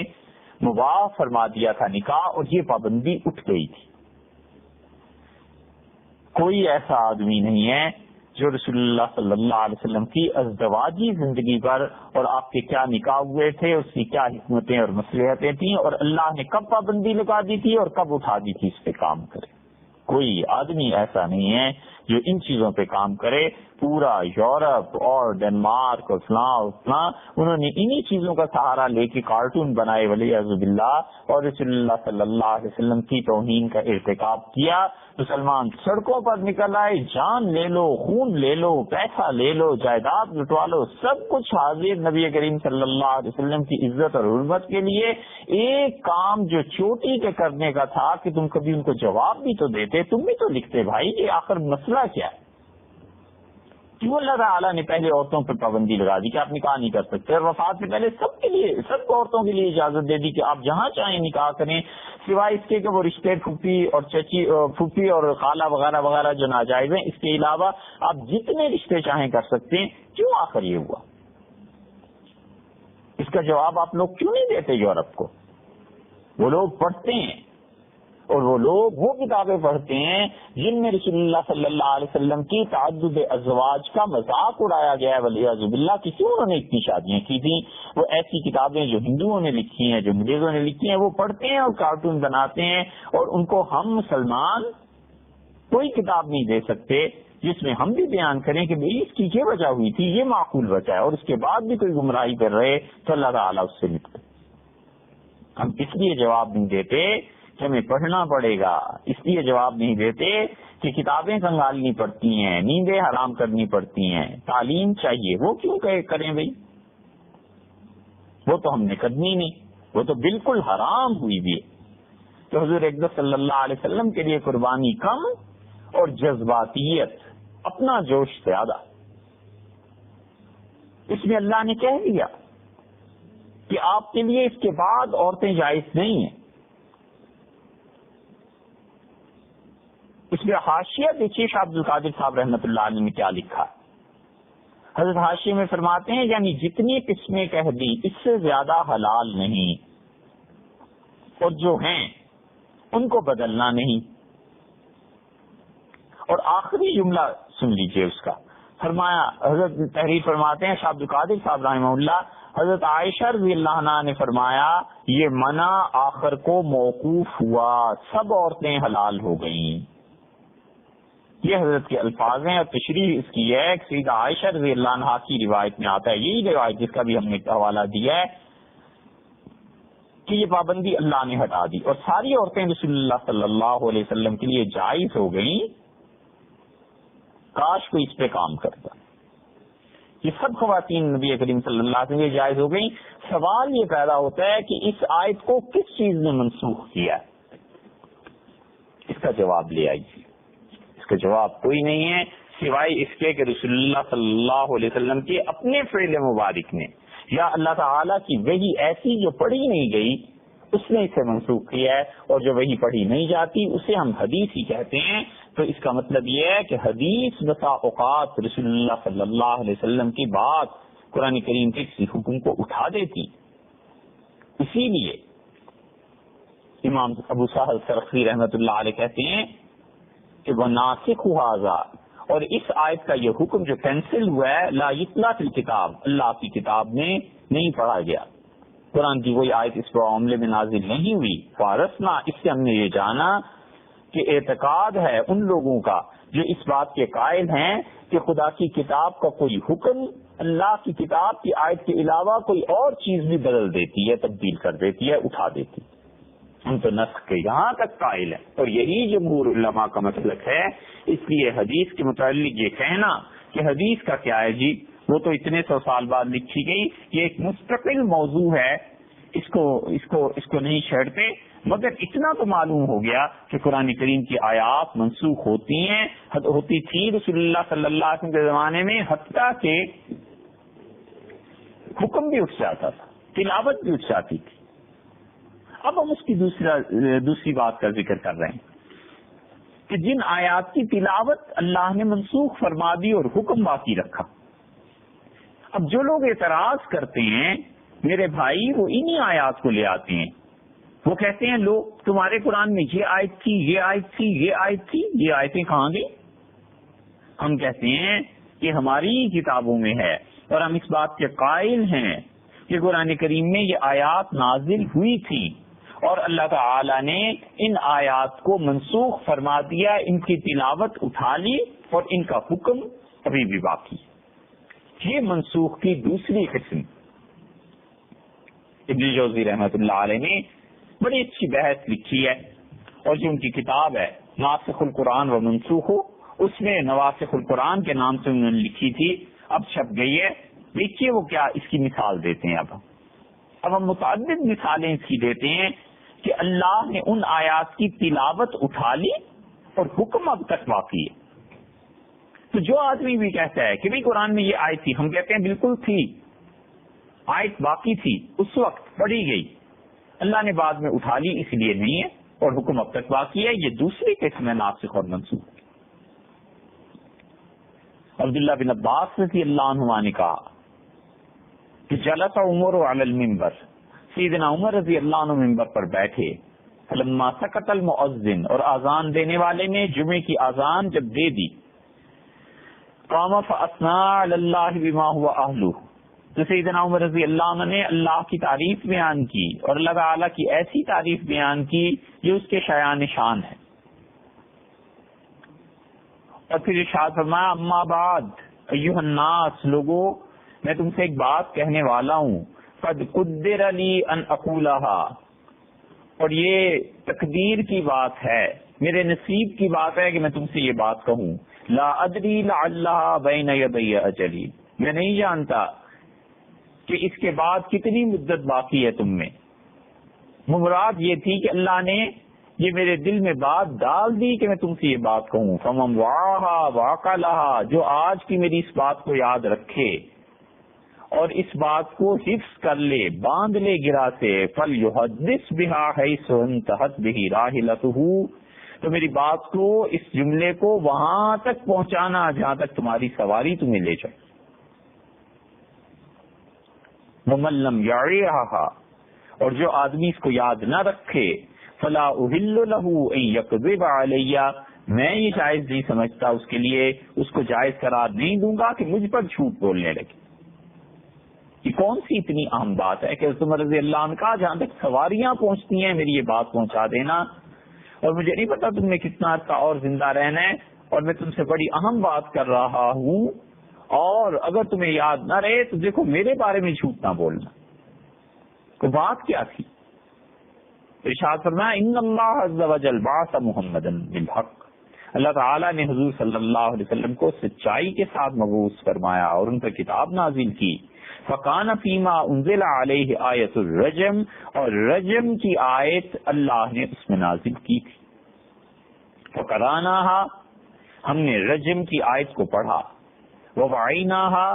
مباح فرما دیا تھا نکاح، اور یہ پابندی اٹھ گئی تھی. کوئی ایسا آدمی نہیں ہے جو رسول اللہ صلی اللہ علیہ وسلم کی ازدواجی زندگی پر اور آپ کے کیا نکاح ہوئے تھے، اس کی کیا حکمتیں اور مصلحتیں تھیں، اور اللہ نے کب پابندی لگا دی تھی اور کب اٹھا دی تھی، اس پہ کام کرے. کوئی آدمی ایسا نہیں ہے جو ان چیزوں پہ کام کرے. پورا یورپ اور ڈنمارک اور فلاں انہوں نے انہی چیزوں کا سہارا لے کے کارٹون بنائے ولیعذ باللہ، اور رسول اللہ صلی اللہ علیہ وسلم کی توہین کا ارتکاب کیا. مسلمان سڑکوں پر نکل آئے، جان لے لو، خون لے لو، پیسہ لے لو، جائیداد لٹوا لو، سب کچھ حاضر نبی کریم صلی اللہ علیہ وسلم کی عزت اور حرمت کے لیے. ایک کام جو چوٹی کے کرنے کا تھا کہ تم کبھی ان کو جواب بھی تو دیتے، تم بھی تو لکھتے بھائی، یہ آخر مسئلہ کیا ہے کیوں اللہ تعالیٰ نے پہلے عورتوں پر پابندی لگا دی کہ آپ نکاح نہیں کر سکتے، اور وفات سے پہلے سب کے لیے، سب کو عورتوں کے لیے اجازت دے دی کہ آپ جہاں چاہیں نکاح کریں، سوائے اس کے کہ وہ رشتے پھوپھی اور چچی، پھوپھی اور خالہ وغیرہ وغیرہ جو ناجائز ہیں، اس کے علاوہ آپ جتنے رشتے چاہیں کر سکتے ہیں۔ کیوں آخر یہ ہوا؟ اس کا جواب آپ لوگ کیوں نہیں دیتے یورپ کو؟ وہ لوگ پڑھتے ہیں، اور وہ لوگ وہ کتابیں پڑھتے ہیں جن میں رسول اللہ صلی اللہ علیہ وسلم کی تعدد ازواج کا مذاق اڑایا گیا ہے، والعیاذ باللہ۔ کسی انہوں نے اتنی شادیاں کی تھیں؟ وہ ایسی کتابیں جو ہندوؤں نے لکھی ہیں، جو انگریزوں نے لکھی ہیں، وہ پڑھتے ہیں اور کارٹون بناتے ہیں، اور ان کو ہم مسلمان کوئی کتاب نہیں دے سکتے جس میں ہم بھی بیان کریں کہ بھئی اس کی یہ وجہ ہوئی تھی، یہ معقول وجہ ہے، اور اس کے بعد بھی کوئی گمراہی کر رہے تو اللہ تعالیٰ اس سے نکلے۔ ہم اس لیے جواب نہیں دیتے کہ ہمیں پڑھنا پڑے گا، اس لیے جواب نہیں دیتے کہ کتابیں کنگالنی پڑتی ہیں، نیندیں حرام کرنی پڑتی ہیں، تعلیم چاہیے۔ وہ کیوں کریں بھائی؟ وہ تو ہم نے کرنی نہیں، وہ تو بالکل حرام ہوئی بھی ہے۔ تو حضور اقدس صلی اللہ علیہ وسلم کے لیے قربانی کم اور جذباتیت، اپنا جوش زیادہ۔ اس میں اللہ نے کہہ دیا کہ آپ کے لیے اس کے بعد عورتیں جائز نہیں ہیں۔ اس میں حاشیہ دیکھیے شاہ عبد القادر صاحب رحمۃ اللہ علیہ نے کیا لکھا۔ حضرت حاشیہ میں فرماتے ہیں یعنی جتنی قسمیں کہہ دی اس سے زیادہ حلال نہیں، اور جو ہیں ان کو بدلنا نہیں۔ اور آخری جملہ سن لیجئے اس کا، فرمایا، حضرت تحریر فرماتے ہیں شاہ عبد القادر صاحب رحمہ اللہ، حضرت عائشہ رضی اللہ عنہا نے فرمایا یہ منع آخر کو موقوف ہوا، سب عورتیں حلال ہو گئیں۔ یہ حضرت کے الفاظ ہیں، اور تشریح اس کی ہے کہ سیدہ عائشہ رضی اللہ عنہا کی روایت میں آتا ہے، یہی روایت جس کا بھی ہم نے حوالہ دیا ہے، کہ یہ پابندی اللہ نے ہٹا دی اور ساری عورتیں رسول اللہ صلی اللہ علیہ وسلم کے لیے جائز ہو گئیں۔ کاش کوئی اس پہ کام کرتا۔ یہ سب خواتین نبی کریم صلی اللہ علیہ وسلم جائز ہو گئیں۔ سوال یہ پیدا ہوتا ہے کہ اس آیت کو کس چیز نے منسوخ کیا؟ اس کا جواب لے آئیے۔ اس کا جواب کوئی نہیں ہے سوائے اس کے کہ رسول اللہ صلی اللہ علیہ وسلم کے اپنے فعل مبارک نے، یا اللہ تعالیٰ کی وحی ایسی جو پڑھی نہیں گئی اس نے اسے منسوخ کیا ہے، اور جو وحی پڑھی نہیں جاتی اسے ہم حدیث ہی کہتے ہیں۔ تو اس کا مطلب یہ ہے کہ حدیث بسا اوقات رسول اللہ صلی اللہ علیہ وسلم کی بات قرآن کریم کے کسی حکم کو اٹھا دیتی۔ اسی لیے امام ابو سہل سرخسی رحمۃ اللہ علیہ کہتے ہیں کہ وہ ناسخ ہوا، اور اس آیت کا یہ حکم جو کینسل ہوا ہے، لا یتلا فی الکتاب، اللہ کی کتاب میں نہیں پڑھا گیا، قرآن کی کوئی آیت اس معاملے میں نازل نہیں ہوئی۔ فارسنا، اس سے ہم نے یہ جانا کہ اعتقاد ہے ان لوگوں کا جو اس بات کے قائل ہیں کہ خدا کی کتاب کا کوئی حکم اللہ کی کتاب کی آیت کے علاوہ کوئی اور چیز بھی بدل دیتی ہے، تبدیل کر دیتی ہے، اٹھا دیتی۔ ہم تو نسخ کے یہاں تک قائل ہیں، اور یہی جمہور علماء کا مسلک ہے۔ اس لیے حدیث کے متعلق یہ کہنا کہ حدیث کا کیا ہے جی، وہ تو اتنے 100 سال بعد لکھی گئی، یہ ایک مستقل موضوع ہے، اس کو نہیں چھیڑتے۔ مگر اتنا تو معلوم ہو گیا کہ قرآن کریم کی آیات منسوخ ہوتی تھی رسول اللہ صلی اللہ علیہ وسلم کے زمانے میں، حتیٰ کہ حکم بھی اٹھ جاتا تھا، تلاوت بھی اٹھ جاتی تھی۔ اب ہم اس کی دوسری بات کا ذکر کر رہے ہیں کہ جن آیات کی تلاوت اللہ نے منسوخ فرما دی اور حکم باقی رکھا، اب جو لوگ اعتراض کرتے ہیں میرے بھائی، وہ انہی آیات کو لے آتے ہیں، وہ کہتے ہیں لو تمہارے قرآن میں یہ آیت تھی، یہ آیت تھی، یہ آیت تھی، یہ آیتیں کہاں گئی؟ ہم کہتے ہیں کہ ہماری کتابوں میں ہے، اور ہم اس بات کے قائل ہیں کہ قرآن کریم میں یہ آیات نازل ہوئی تھی، اور اللہ تعالی نے ان آیات کو منسوخ فرما دیا، ان کی تلاوت اٹھا لی، اور ان کا حکم ابھی بھی باقی۔ یہ منسوخ کی دوسری قسم ابن جوزی رحمۃ اللہ علیہ نے بڑی اچھی بحث لکھی ہے، اور جو ان کی کتاب ہے ناسخ القرآن و منسوخ، اس میں نواسخ القرآن کے نام سے انہوں نے لکھی تھی، اب چھپ گئی ہے۔ دیکھیے وہ کیا اس کی مثال دیتے ہیں۔ اب ہم متعدد مثالیں اس کی دیتے ہیں کہ اللہ نے ان آیات کی تلاوت اٹھا لی اور حکم اب تک باقی ہے۔ تو جو آدمی بھی کہتا ہے کہ بھئی قرآن میں یہ آیت تھی، ہم کہتے ہیں بالکل تھی، آیت باقی تھی، اس وقت پڑھی گئی، اللہ نے بعد میں اٹھا لی اس لیے نہیں ہے، اور حکم اب تک باقی ہے. یہ دوسری قسم ہے ناسخ اور منسوخ. عبداللہ بن عباس رضی اللہ عنہما نے کہا کہ جلس عمر علی المنبر، سیدنا عمر رضی اللہ عنہ ممبر پر بیٹھے، فلما سکت المؤذن، اور اذان دینے والے نے جمعے کی اذان جب دے دی، قام فاثنى علی اللہ بما هو اہلہ، تو سیدنا عمر رضی اللہ عنہ نے اللہ کی تعریف بیان کی اور اللہ تعالیٰ کی ایسی تعریف بیان کی جو اس کے شایان شان ہے. اور پھر ارشاد فرمایا اما بعد ایھا الناس، لوگوں میں تم سے ایک بات کہنے والا ہوں، قد قدر لی ان اقولها، اور یہ تقدیر کی بات ہے، میرے نصیب کی بات ہے کہ میں تم سے یہ بات کہوں. لا ادری لعلها بین یدی اجلی، میں نہیں جانتا کہ اس کے بعد کتنی مدت باقی ہے تم میں. مراد یہ تھی کہ اللہ نے یہ میرے دل میں بات ڈال دی کہ میں تم سے یہ بات کہوں. فمن وعاها وعقلها، جو آج کی میری اس بات کو یاد رکھے اور اس بات کو حفظ کر لے، باندھ لے گرا سے، فلیحدث بها حیث انتہت به راحلته، تو میری بات کو، اس جملے کو وہاں تک پہنچانا جہاں تک تمہاری سواری تمہیں لے جائے. ومن لم یعیها، اور جو آدمی اس کو یاد نہ رکھے، فلا احل له ان یکذب علی، میں یہ جائز نہیں سمجھتا اس کے لیے، اس کو جائز قرار نہیں دوں گا کہ مجھ پر جھوٹ بولنے لگے. یہ کون سی اتنی اہم بات ہے کہ حضرت عمر رضی اللہ عنہ کا جہاں تک سواریاں پہنچتی ہیں میری یہ بات پہنچا دینا، اور مجھے نہیں پتا تم نے کتنا عرصہ اور زندہ رہنا ہے، اور میں تم سے بڑی اہم بات کر رہا ہوں، اور اگر تمہیں یاد نہ رہے تو دیکھو میرے بارے میں جھوٹ نہ بولنا. تو بات کیا تھی؟ ارشاد فرمایا ان اللہ عز وجل بعث محمدا بالحق، اللہ تعالیٰ نے حضور صلی اللہ علیہ وسلم کو سچائی کے ساتھ مبعوث فرمایا اور ان پر کتاب نازل کی. فکان فیما انزل علیہ آیت الرجم، اور رجم کی آیت اللہ نے اس میں نازل کی تھی. فقراناها، ہم نے رجم کی آیت کو پڑھا، ووعیناها،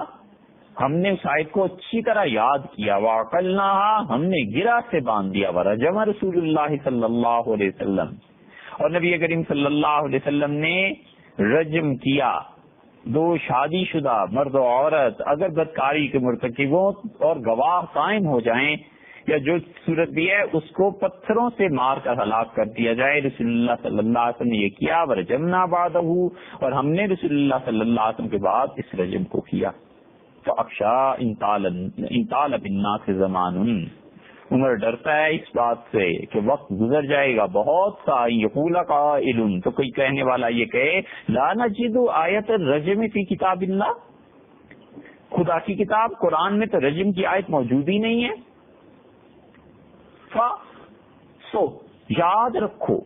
ہم نے اس آیت کو اچھی طرح یاد کیا، وعقلناها، ہم نے گرا سے باندھ دیا، ورجم رسول اللہ صلی اللہ علیہ وسلم، اور نبی کریم صلی اللہ علیہ وسلم نے رجم کیا. دو شادی شدہ مرد و عورت اگر بدکاری کے مرتکب ہوں اور گواہ قائم ہو جائیں، یا جو صورت بھی ہے اس کو پتھروں سے مار کر ہلاک کر دیا جائے. رسول اللہ صلی اللہ علیہ وسلم نے یہ کیا، ورجمنا بعدہ، اور ہم نے رسول اللہ صلی اللہ علیہ وسلم کے بعد اس رجم کو کیا. فاخشا ان طال بالناس زمان، عمر ڈرتا ہے اس بات سے کہ وقت گزر جائے گا بہت سا، یقول قائل، تو کوئی کہنے والا یہ کہے لا نجد آیت الرجم فی کتاب اللہ، خدا کی کتاب قرآن میں تو رجم کی آیت موجود ہی نہیں ہے. سو یاد رکھو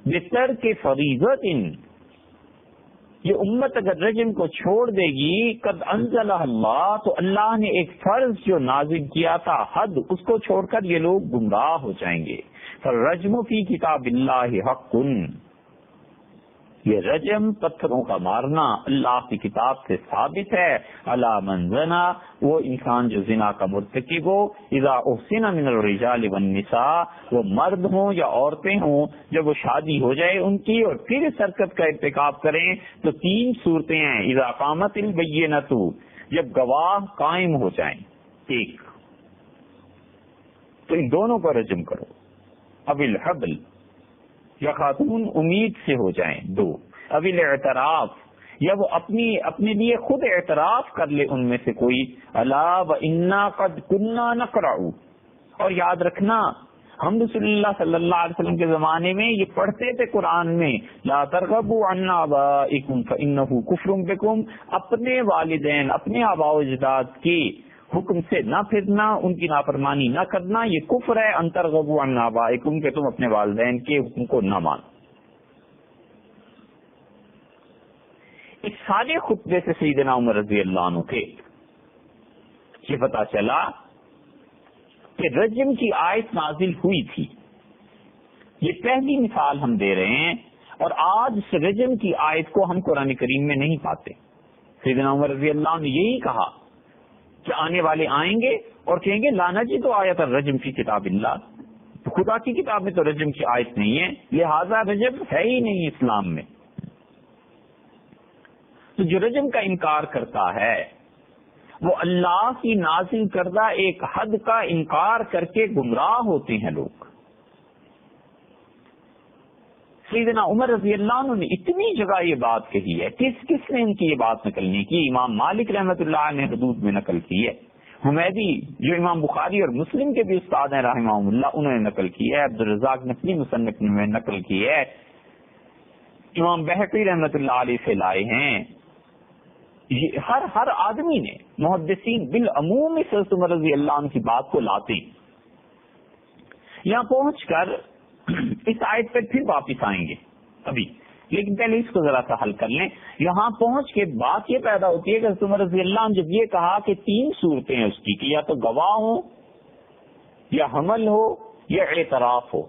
بترک فریضت، یہ امت اگر رجم کو چھوڑ دے گی، قد انزل اللہ، تو اللہ نے ایک فرض جو نازل کیا تھا، حد، اس کو چھوڑ کر یہ لوگ گمراہ ہو جائیں گے. فالرجم فی کتاب اللہ حق، یہ رجم پتھروں کا مارنا اللہ کی کتاب سے ثابت ہے. علی من زنا، وہ انسان جو زنا کا مرتکب ہو، اذا احسن من الرجال والنساء، وہ مرد ہوں یا عورتیں ہوں، جب وہ شادی ہو جائے ان کی اور پھر اس حرکت کا ارتکاب کریں تو تین صورتیں ہیں. اذا قامت البینۃ، جب گواہ قائم ہو جائیں، ایک تو ان دونوں کو رجم کرو. اب الحبل، یا خاتون امید سے ہو جائیں، دو. اب الاعتراف، یا وہ اپنے لیے خود اعتراف کر لے ان میں سے کوئی. الا وانا قد كنا نقرأ، اور یاد رکھنا ہم رسول اللہ صلی اللہ علیہ وسلم کے زمانے میں یہ پڑھتے تھے قرآن میں، لا ترغبوا عن آبائکم فإنه کفر بکم، اپنے والدین، اپنے آباء و اجداد کی حکم سے نہ پھرنا، ان کی نافرمانی نہ کرنا، یہ کفر ہے. ان ترغبوا عن آبائکم، کہ تم اپنے والدین کے حکم کو نہ مانو. اس سارے خطبے سے سیدنا عمر رضی اللہ عنہ کے یہ پتا چلا کہ رجم کی آیت نازل ہوئی تھی. یہ پہلی مثال ہم دے رہے ہیں. اور آج اس رجم کی آیت کو ہم قرآن کریم میں نہیں پاتے. سیدنا عمر رضی اللہ عنہ نے یہی کہا کہ آنے والے آئیں گے اور کہیں گے لانا جی تو آیت الرجم فی کتاب اللہ، خدا کی کتاب میں تو رجم کی آیت نہیں ہے، لہذا رجم ہے ہی نہیں اسلام میں. تو جو رجم کا انکار کرتا ہے وہ اللہ کی نازل کردہ ایک حد کا انکار کر کے گمراہ ہوتے ہیں لوگ. سیدنا عمر رضی اللہ عنہ نے اتنی جگہ یہ بات کہی ہے، کس نے ان کی یہ بات نقل کی؟ امام مالک رحمۃ اللہ نے حدود میں نقل کی ہے، حمیدی جو امام بخاری اور مسلم کے بھی استاد ہیں رحمہ اللہ انہوں نے نقل کی ہے، عبدالرزاق نقوی مصنف نے نقل کی ہے، امام بہقی رحمۃ اللہ علیہ سے لائے ہیں. ہر آدمی نے محدثین بالعموم اس حضرت عمر رضی اللہ عنہ کی بات کو لاتے. یہاں پہنچ کر اس آیت پر پھر واپس آئیں گے ابھی، لیکن پہلے اس کو ذرا سا حل کر لیں. یہاں پہنچ کے بات یہ پیدا ہوتی ہے کہ حضرت عمر رضی اللہ عنہ جب یہ کہا کہ 3 صورتیں ہیں اس کی، کہ یا تو گواہ ہو یا حمل ہو یا اعتراف ہو،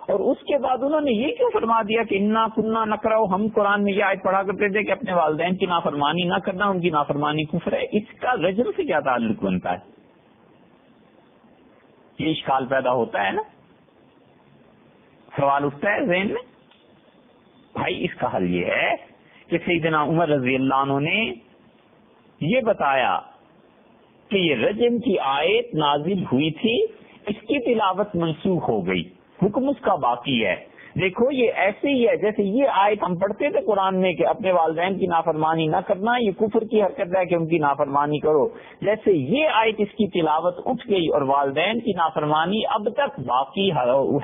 اور اس کے بعد انہوں نے یہ کیوں فرما دیا کہ انا کننا نقرأ، ہم قرآن میں یہ آیت پڑھا کرتے تھے کہ اپنے والدین کی نافرمانی نہ کرنا، ان کی نافرمانی کفر ہے. اس کا رجم سے کیا تعلق بنتا ہے؟ یہ اشکال پیدا ہوتا ہے نا، سوال اٹھتا ہے ذہن میں. بھائی اس کا حل یہ ہے کہ سیدنا عمر رضی اللہ عنہ نے یہ بتایا کہ یہ رجم کی آیت نازل ہوئی تھی، اس کی تلاوت منسوخ ہو گئی، حکم اس کا باقی ہے. دیکھو یہ ایسے ہی ہے جیسے یہ آیت ہم پڑھتے تھے قرآن میں کہ اپنے والدین کی نافرمانی نہ کرنا، یہ کفر کی حرکت ہے کہ ان کی نافرمانی کرو. جیسے یہ آیت اس کی تلاوت اٹھ گئی اور والدین کی نافرمانی اب تک باقی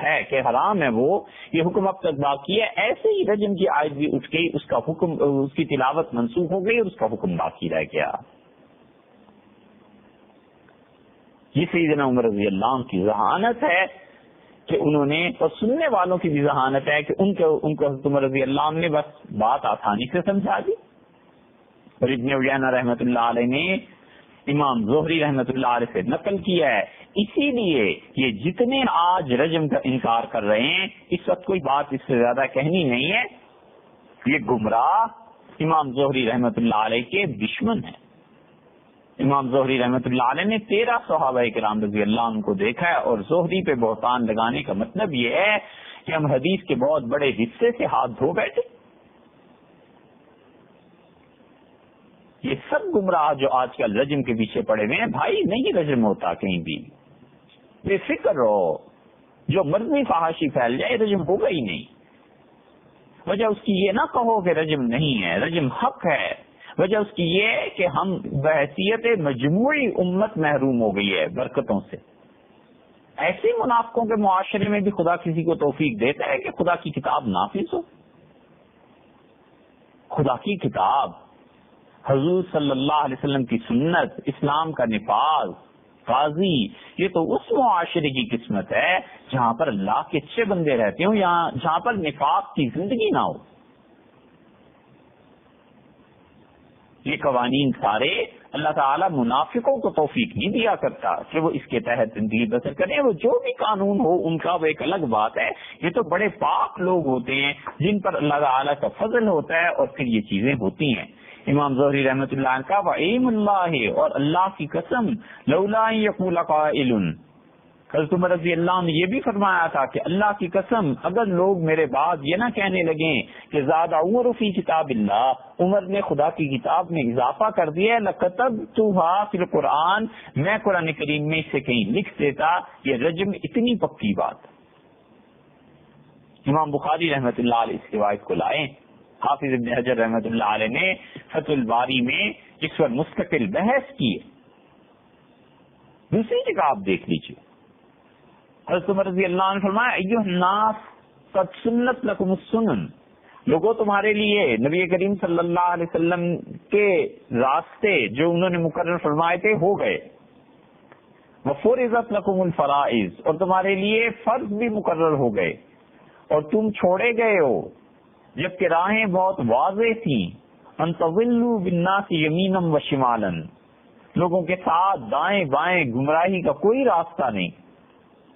ہے کہ حرام ہے، وہ یہ حکم اب تک باقی ہے، ایسے ہی رجم کی آیت بھی اٹھ گئی، اس کا حکم، اس کی تلاوت منسوخ ہو گئی اور اس کا حکم باقی رہ گیا. یہ سیدنا عمر رضی اللہ عنہ کی ذہانت ہے کہ انہوں نے، اور سننے والوں کی بھی ذہانت ہے کہ ان کو حضرت عمر رضی اللہ عنہ نے بس بات آسانی سے سمجھا دی. اور ابن عیینہ رحمۃ اللہ علیہ نے امام زہری رحمۃ اللہ علیہ سے نقل کیا ہے. اسی لیے یہ جتنے آج رجم کا انکار کر رہے ہیں اس وقت کوئی بات اس سے زیادہ کہنی نہیں ہے، یہ گمراہ امام زہری رحمۃ اللہ علیہ کے دشمن ہیں. امام زہری رحمۃ اللہ علیہ نے 13 صحابہ کرام رضی اللہ عنہ کو دیکھا ہے، اور زہری پہ بہتان لگانے کا مطلب یہ ہے کہ ہم حدیث کے بہت بڑے حصے سے ہاتھ دھو بیٹھے. یہ سب گمراہ جو آج کل رجم کے پیچھے پڑے ہوئے ہیں، بھائی نہیں رجم ہوتا کہیں بھی، بے فکر رہو، جو مرضی فحاشی پھیل جائے رجم ہوگا ہی نہیں. وجہ اس کی یہ نہ کہو کہ رجم نہیں ہے، رجم حق ہے. وجہ اس کی یہ ہے کہ ہم بحیثیت مجموعی امت محروم ہو گئی ہے برکتوں سے. ایسے منافقوں کے معاشرے میں بھی خدا کسی کو توفیق دیتا ہے کہ خدا کی کتاب نافذ ہو. خدا کی کتاب، حضور صلی اللہ علیہ وسلم کی سنت، اسلام کا نفاذ، قاضی، یہ تو اس معاشرے کی قسمت ہے جہاں پر اللہ کے اچھے بندے رہتے ہوں، جہاں پر نفاق کی زندگی نہ ہو. یہ قوانین سارے اللہ تعالیٰ منافقوں کو توفیق نہیں دیا کرتا کہ وہ اس کے تحت زندگی بسر کریں. وہ جو بھی قانون ہو ان کا وہ ایک الگ بات ہے. یہ تو بڑے پاک لوگ ہوتے ہیں جن پر اللہ تعالیٰ کا فضل ہوتا ہے اور پھر یہ چیزیں ہوتی ہیں. امام زہری رحمۃ اللہ عنہ کا وَأَيْمُ اللَّهِ، اور اللہ کی قسم، لولا يَقُولَ قَائِلٌ، حضرت عمر رضی اللہ عنہ نے یہ بھی فرمایا تھا کہ اللہ کی قسم اگر لوگ میرے بعد یہ نہ کہنے لگیں کہ زیادہ عمر فی کتاب اللہ، عمر نے خدا کی کتاب میں اضافہ کر دیا، لَكَتَبْتُهَا فِي الْقُرْآنِ، میں قرآن کریم میں اسے کہیں لکھ دیتا. یہ رجم اتنی پکی بات. امام بخاری رحمۃ اللہ علیہ اس روایت کو لائے. حافظ ابن حجر رحمۃ اللہ علیہ نے فتح الباری میں اس پر مستقل بحث کی. دوسری جگہ آپ دیکھ لیجیے، حضرت عمر رضی اللہ عنہ فرمایا ایھا الناس قد سنت لکم السنن، لوگوں تمہارے لیے نبی کریم صلی اللہ علیہ وسلم کے راستے جو انہوں نے مقرر فرمائے تھے ہو گئے. وفرضت لکم الفرائض، اور تمہارے لیے فرض بھی مقرر ہو گئے اور تم چھوڑے گئے ہو جبکہ راہیں بہت واضح تھیں. ان تضلوا بالناس یمینا وشمالا، لوگوں کے ساتھ دائیں بائیں گمراہی کا کوئی راستہ نہیں.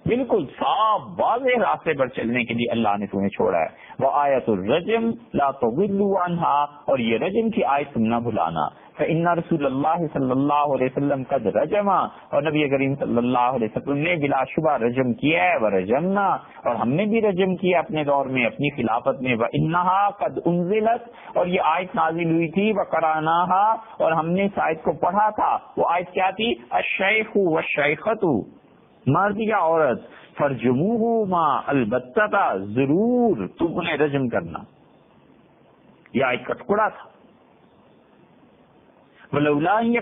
بالکل صاف واضح راستے پر چلنے کے لیے اللہ نے تمہیں چھوڑا ہے. وہ آیت الرجم لا تضلوا عنها، اور یہ رجم کی آیت تم نہ بھلانا. فإن رسول اللہ صلی اللہ علیہ وسلم قد رجما، اور نبی کریم صلی اللہ علیہ وسلم نے بلا شبہ رجم کیا ہے. ورجمنا، اور ہم نے بھی رجم کیا اپنے دور میں، اپنی خلافت میں. وإنها قد انزلت، اور یہ آیت نازل ہوئی تھی. وقرأناها، اور ہم نے اس آیت کو پڑھا تھا. وہ آیت کیا تھی؟ الشیخ والشیخۃ، مرد یا عورت، فرجموہما، البتہ ضرور تم انہیں رجم کرنا. یہ آیت کا ٹکڑا تھا. ولولا ان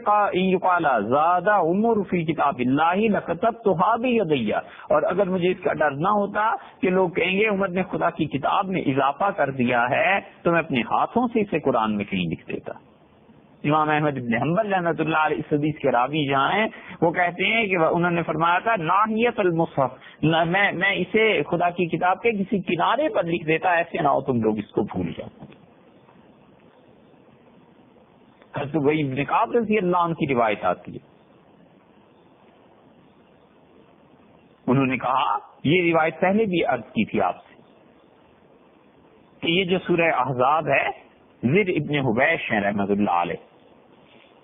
یقال زاد عمر فی کتاب اللہ لکتبتها بیدی، اور اگر مجھے اس کا ڈر نہ ہوتا کہ لوگ کہیں گے عمر نے خدا کی کتاب میں اضافہ کر دیا ہے، تو میں اپنے ہاتھوں سے اسے قرآن میں کہیں لکھ دیتا. امام احمد بن حنبل رحمۃ اللہ علیہ اس حدیث کے راوی جہاں ہیں، وہ کہتے ہیں کہ انہوں نے فرمایا تھا ناحیت المصحف، میں اسے خدا کی کتاب کے کسی کنارے پر لکھ دیتا، ایسے نہ ہو تم لوگ اس کو بھول جاؤ. حضرت ابی بن کعب رضی اللہ عنہ کی روایت آتی ہے، انہوں نے کہا، یہ روایت پہلے بھی عرض کی تھی آپ سے، کہ یہ جو سورہ احزاب ہے، زر ابن حبیش ہیں رحمۃ اللہ علیہ،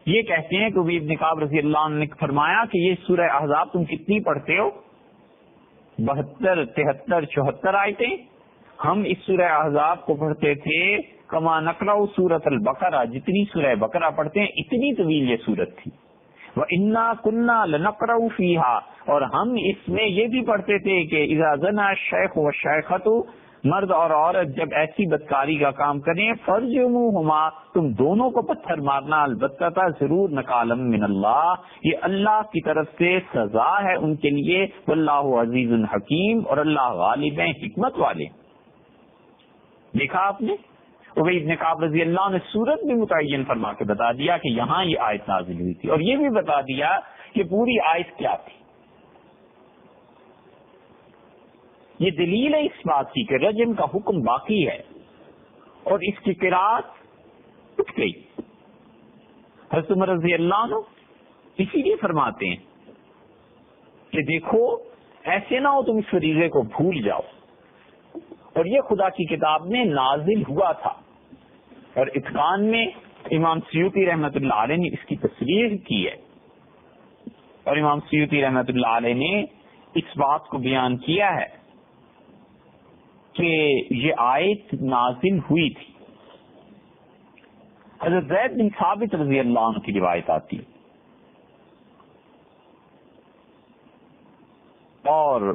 یہ کہتے ہیں کہ ابی بن کعب رضی اللہ عنہ نے فرمایا کہ یہ سورہ احزاب تم کتنی پڑھتے ہو؟ 72 73 74 آیتیں. ہم اس سورہ احزاب کو پڑھتے تھے کما نقرأ سورۃ البقرہ، جتنی سورہ بقرہ پڑھتے ہیں اتنی طویل یہ سورت تھی. وَإِنَّا كُنَّا لَنَقْرَأُ فِيهَا، اور ہم اس میں یہ بھی پڑھتے تھے کہ اذا زنا الشیخ والشیخۃ، مرد اور عورت جب ایسی بدکاری کا کام کریں، فرجموہما، تم دونوں کو پتھر مارنا، البتہ ضرور نکالا من اللہ، یہ اللہ کی طرف سے سزا ہے ان کے لیے. واللہ عزیز حکیم، اور اللہ غالب ہیں، حکمت والے. دیکھا آپ نے، ابی بن کعب رضی اللہ عنہ نے سورت بھی متعین فرما کے بتا دیا کہ یہاں یہ آیت نازل ہوئی تھی، اور یہ بھی بتا دیا کہ پوری آیت کیا تھی. یہ دلیل ہے اس بات کی کہ رجم کا حکم باقی ہے، اور اس کی قرات اٹھ گئی. حضرت عمر رضی اللہ عنہ اسی لیے فرماتے ہیں کہ دیکھو ایسے نہ ہو تم اس فریضے کو بھول جاؤ، اور یہ خدا کی کتاب میں نازل ہوا تھا. اور اتقان میں امام سیوطی رحمۃ اللہ علیہ نے اس کی تصریح کی ہے، اور امام سیوطی رحمۃ اللہ علیہ نے اس بات کو بیان کیا ہے کہ یہ آیت نازل ہوئی تھی. حضرت زید بن ثابت رضی اللہ عنہ کی روایت آتی ہے، اور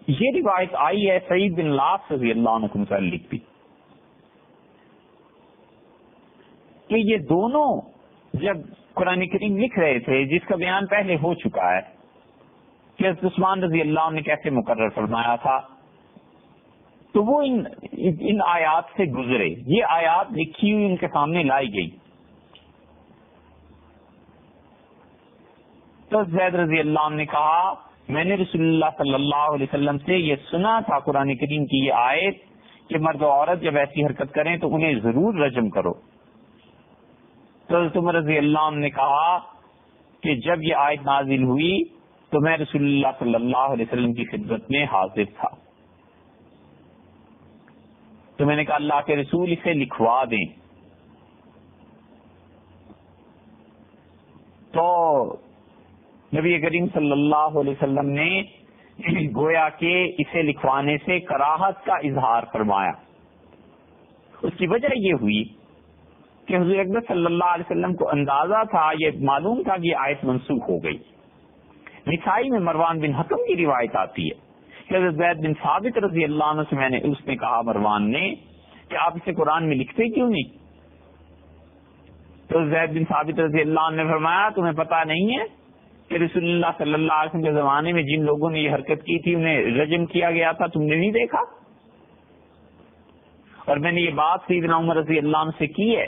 یہ روایت آئی ہے سعید بن لاس رضی اللہ عنہ کو متعلق بھی، کہ یہ دونوں جب قرآن کریم لکھ رہے تھے، جس کا بیان پہلے ہو چکا ہے کہ حضرت عثمان رضی اللہ عنہ نے کیسے مقرر فرمایا تھا، تو وہ ان آیات سے گزرے. یہ آیات لکھی ہوئی ان کے سامنے لائی گئی. تو زید رضی اللہ عنہ نے کہا، میں نے رسول اللہ صلی اللہ علیہ وسلم سے یہ سنا تھا قرآن کریم کی یہ آیت کہ مرد و عورت جب ایسی حرکت کریں تو انہیں ضرور رجم کرو. تو حضرت عمر رضی اللہ عنہ نے کہا کہ جب یہ آیت نازل ہوئی تو میں رسول اللہ صلی اللہ علیہ وسلم کی خدمت میں حاضر تھا، تو میں نے کہا اللہ کے رسول اسے لکھوا دیں. تو نبی کریم صلی اللہ علیہ وسلم نے گویا کہ اسے لکھوانے سے کراہت کا اظہار فرمایا. اس کی وجہ یہ ہوئی کہ حضور اکبر صلی اللہ علیہ وسلم کو اندازہ تھا، یہ معلوم تھا کہ یہ آیت منسوخ ہو گئی. نسائی میں مروان بن حکم کی روایت آتی ہے کہ حضرت زید بن ثابت رضی اللہ عنہ سے اس نے کہا مروان نے کہ آپ اسے قرآن میں لکھتے کیوں نہیں؟ تو زید بن ثابت رضی اللہ عنہ نے فرمایا تمہیں پتا نہیں ہے کہ رسول اللہ صلی اللہ علیہ وسلم کے زمانے میں جن لوگوں نے یہ حرکت کی تھی انہیں رجم کیا گیا تھا، تم نے نہیں دیکھا؟ اور میں نے یہ بات سیدنا عمر رضی اللہ عنہ سے کی ہے.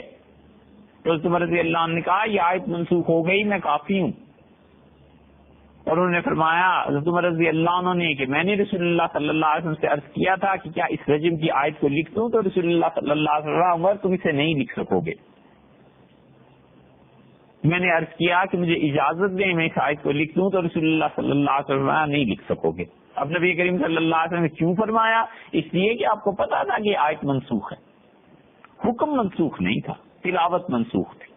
تو حضرت عمر رضی اللہ عنہ نے کہا یہ آیت منسوخ ہو گئی، میں کافی ہوں. اور انہوں نے فرمایا حضرت عمر رضی اللہ عنہ نے کہ میں نے رسول اللہ صلی اللہ علیہ وسلم سے عرض کیا تھا کہ کیا اس رجم کی آیت کو لکھ دوں، تو رسول اللہ صلی اللہ علیہ وسلم عمر تم اسے نہیں لکھ سکو گے. میں نے عرض کیا کہ مجھے اجازت دیں میں اس آیت کو لکھ دوں، تو رسول اللہ صلی اللہ علیہ وسلم نہیں لکھ سکو گے۔ اب نبی کریم صلی اللہ علیہ وسلم نے کیوں فرمایا؟ اس لیے کہ آپ کو پتا تھا کہ آیت منسوخ ہے، حکم منسوخ نہیں تھا، تلاوت منسوخ تھی۔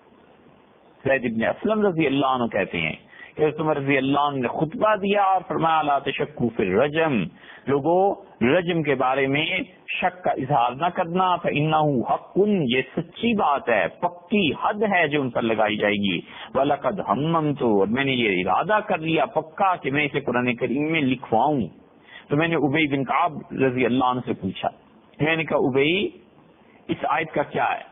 زید بن اسلم رضی اللہ عنہ کہتے ہیں کہ عمر رضی اللہ عنہ نے خطبہ دیا اور فرمایا لا تشکوا فی الرجم، لوگوں رجم کے بارے میں شک کا اظہار نہ کرنا، فإنہ حق، یہ سچی بات ہے، پکی حد ہے جو ان پر لگائی جائے گی، وَلَقَدْ هَمَّمْتُ، اور میں نے یہ ارادہ کر لیا پکا کہ میں اسے قرآن کریم میں لکھواؤں۔ تو میں نے ابی بن کعب رضی اللہ عنہ سے پوچھا، میں نے کہا ابی اس آیت کا کیا ہے؟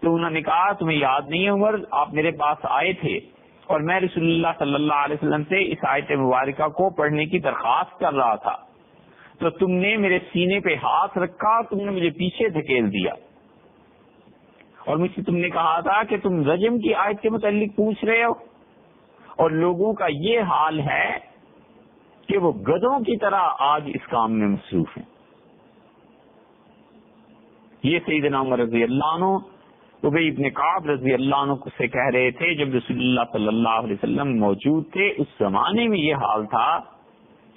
تو انہوں نے کہا تمہیں یاد نہیں ہے عمر، آپ میرے پاس آئے تھے اور میں رسول اللہ صلی اللہ علیہ وسلم سے اس آیت مبارکہ کو پڑھنے کی درخواست کر رہا تھا، تو تم نے میرے سینے پہ ہاتھ رکھا، تم نے مجھے پیچھے دھکیل دیا اور مجھ سے تم نے کہا تھا کہ تم رجم کی آیت کے متعلق پوچھ رہے ہو، اور لوگوں کا یہ حال ہے کہ وہ گدھوں کی طرح آج اس کام میں مصروف ہیں۔ یہ سیدنا عمر رضی اللہ عنہ ابی ابن کعب رضی اللہ عنہ سے کہہ رہے تھے جب رسول اللہ صلی اللہ علیہ وسلم موجود تھے۔ اس زمانے میں یہ حال تھا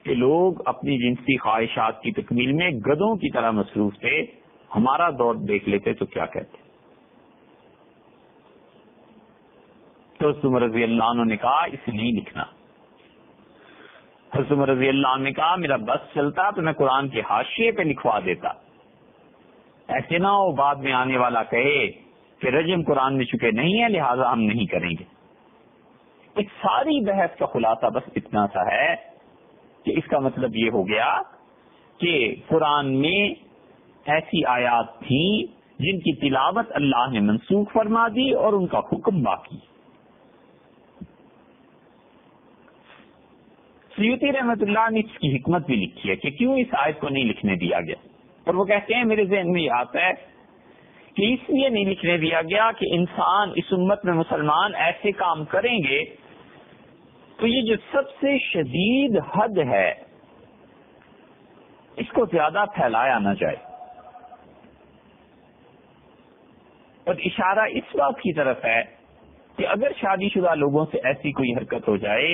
کہ لوگ اپنی جنسی خواہشات کی تکمیل میں گدھوں کی طرح مصروف تھے۔ ہمارا دور دیکھ لیتے تو کیا کہتے؟ تو حضرت عمر رضی اللہ عنہ نے کہا اسے نہیں لکھنا۔ حضرت عمر رضی اللہ عنہ نے کہا میرا بس چلتا تو میں قرآن کے حاشیے پہ لکھوا دیتا، ایسے نہ ہو بعد میں آنے والا کہے کہ رجم قرآن میں چکے نہیں ہے لہذا ہم نہیں کریں گے۔ اس ساری بحث کا خلاصہ بس اتنا سا ہے کہ اس کا مطلب یہ ہو گیا کہ قرآن میں ایسی آیات تھیں جن کی تلاوت اللہ نے منسوخ فرما دی اور ان کا حکم باقی۔ سیوطی رحمت اللہ نے اس کی حکمت بھی لکھی ہے کہ کیوں اس آیت کو نہیں لکھنے دیا گیا، اور وہ کہتے ہیں میرے ذہن میں یہ آتا ہے کہ اس لیے نہیں لکھنے دیا گیا کہ انسان اس امت میں مسلمان ایسے کام کریں گے تو یہ جو سب سے شدید حد ہے اس کو زیادہ پھیلایا نہ جائے، اور اشارہ اس بات کی طرف ہے کہ اگر شادی شدہ لوگوں سے ایسی کوئی حرکت ہو جائے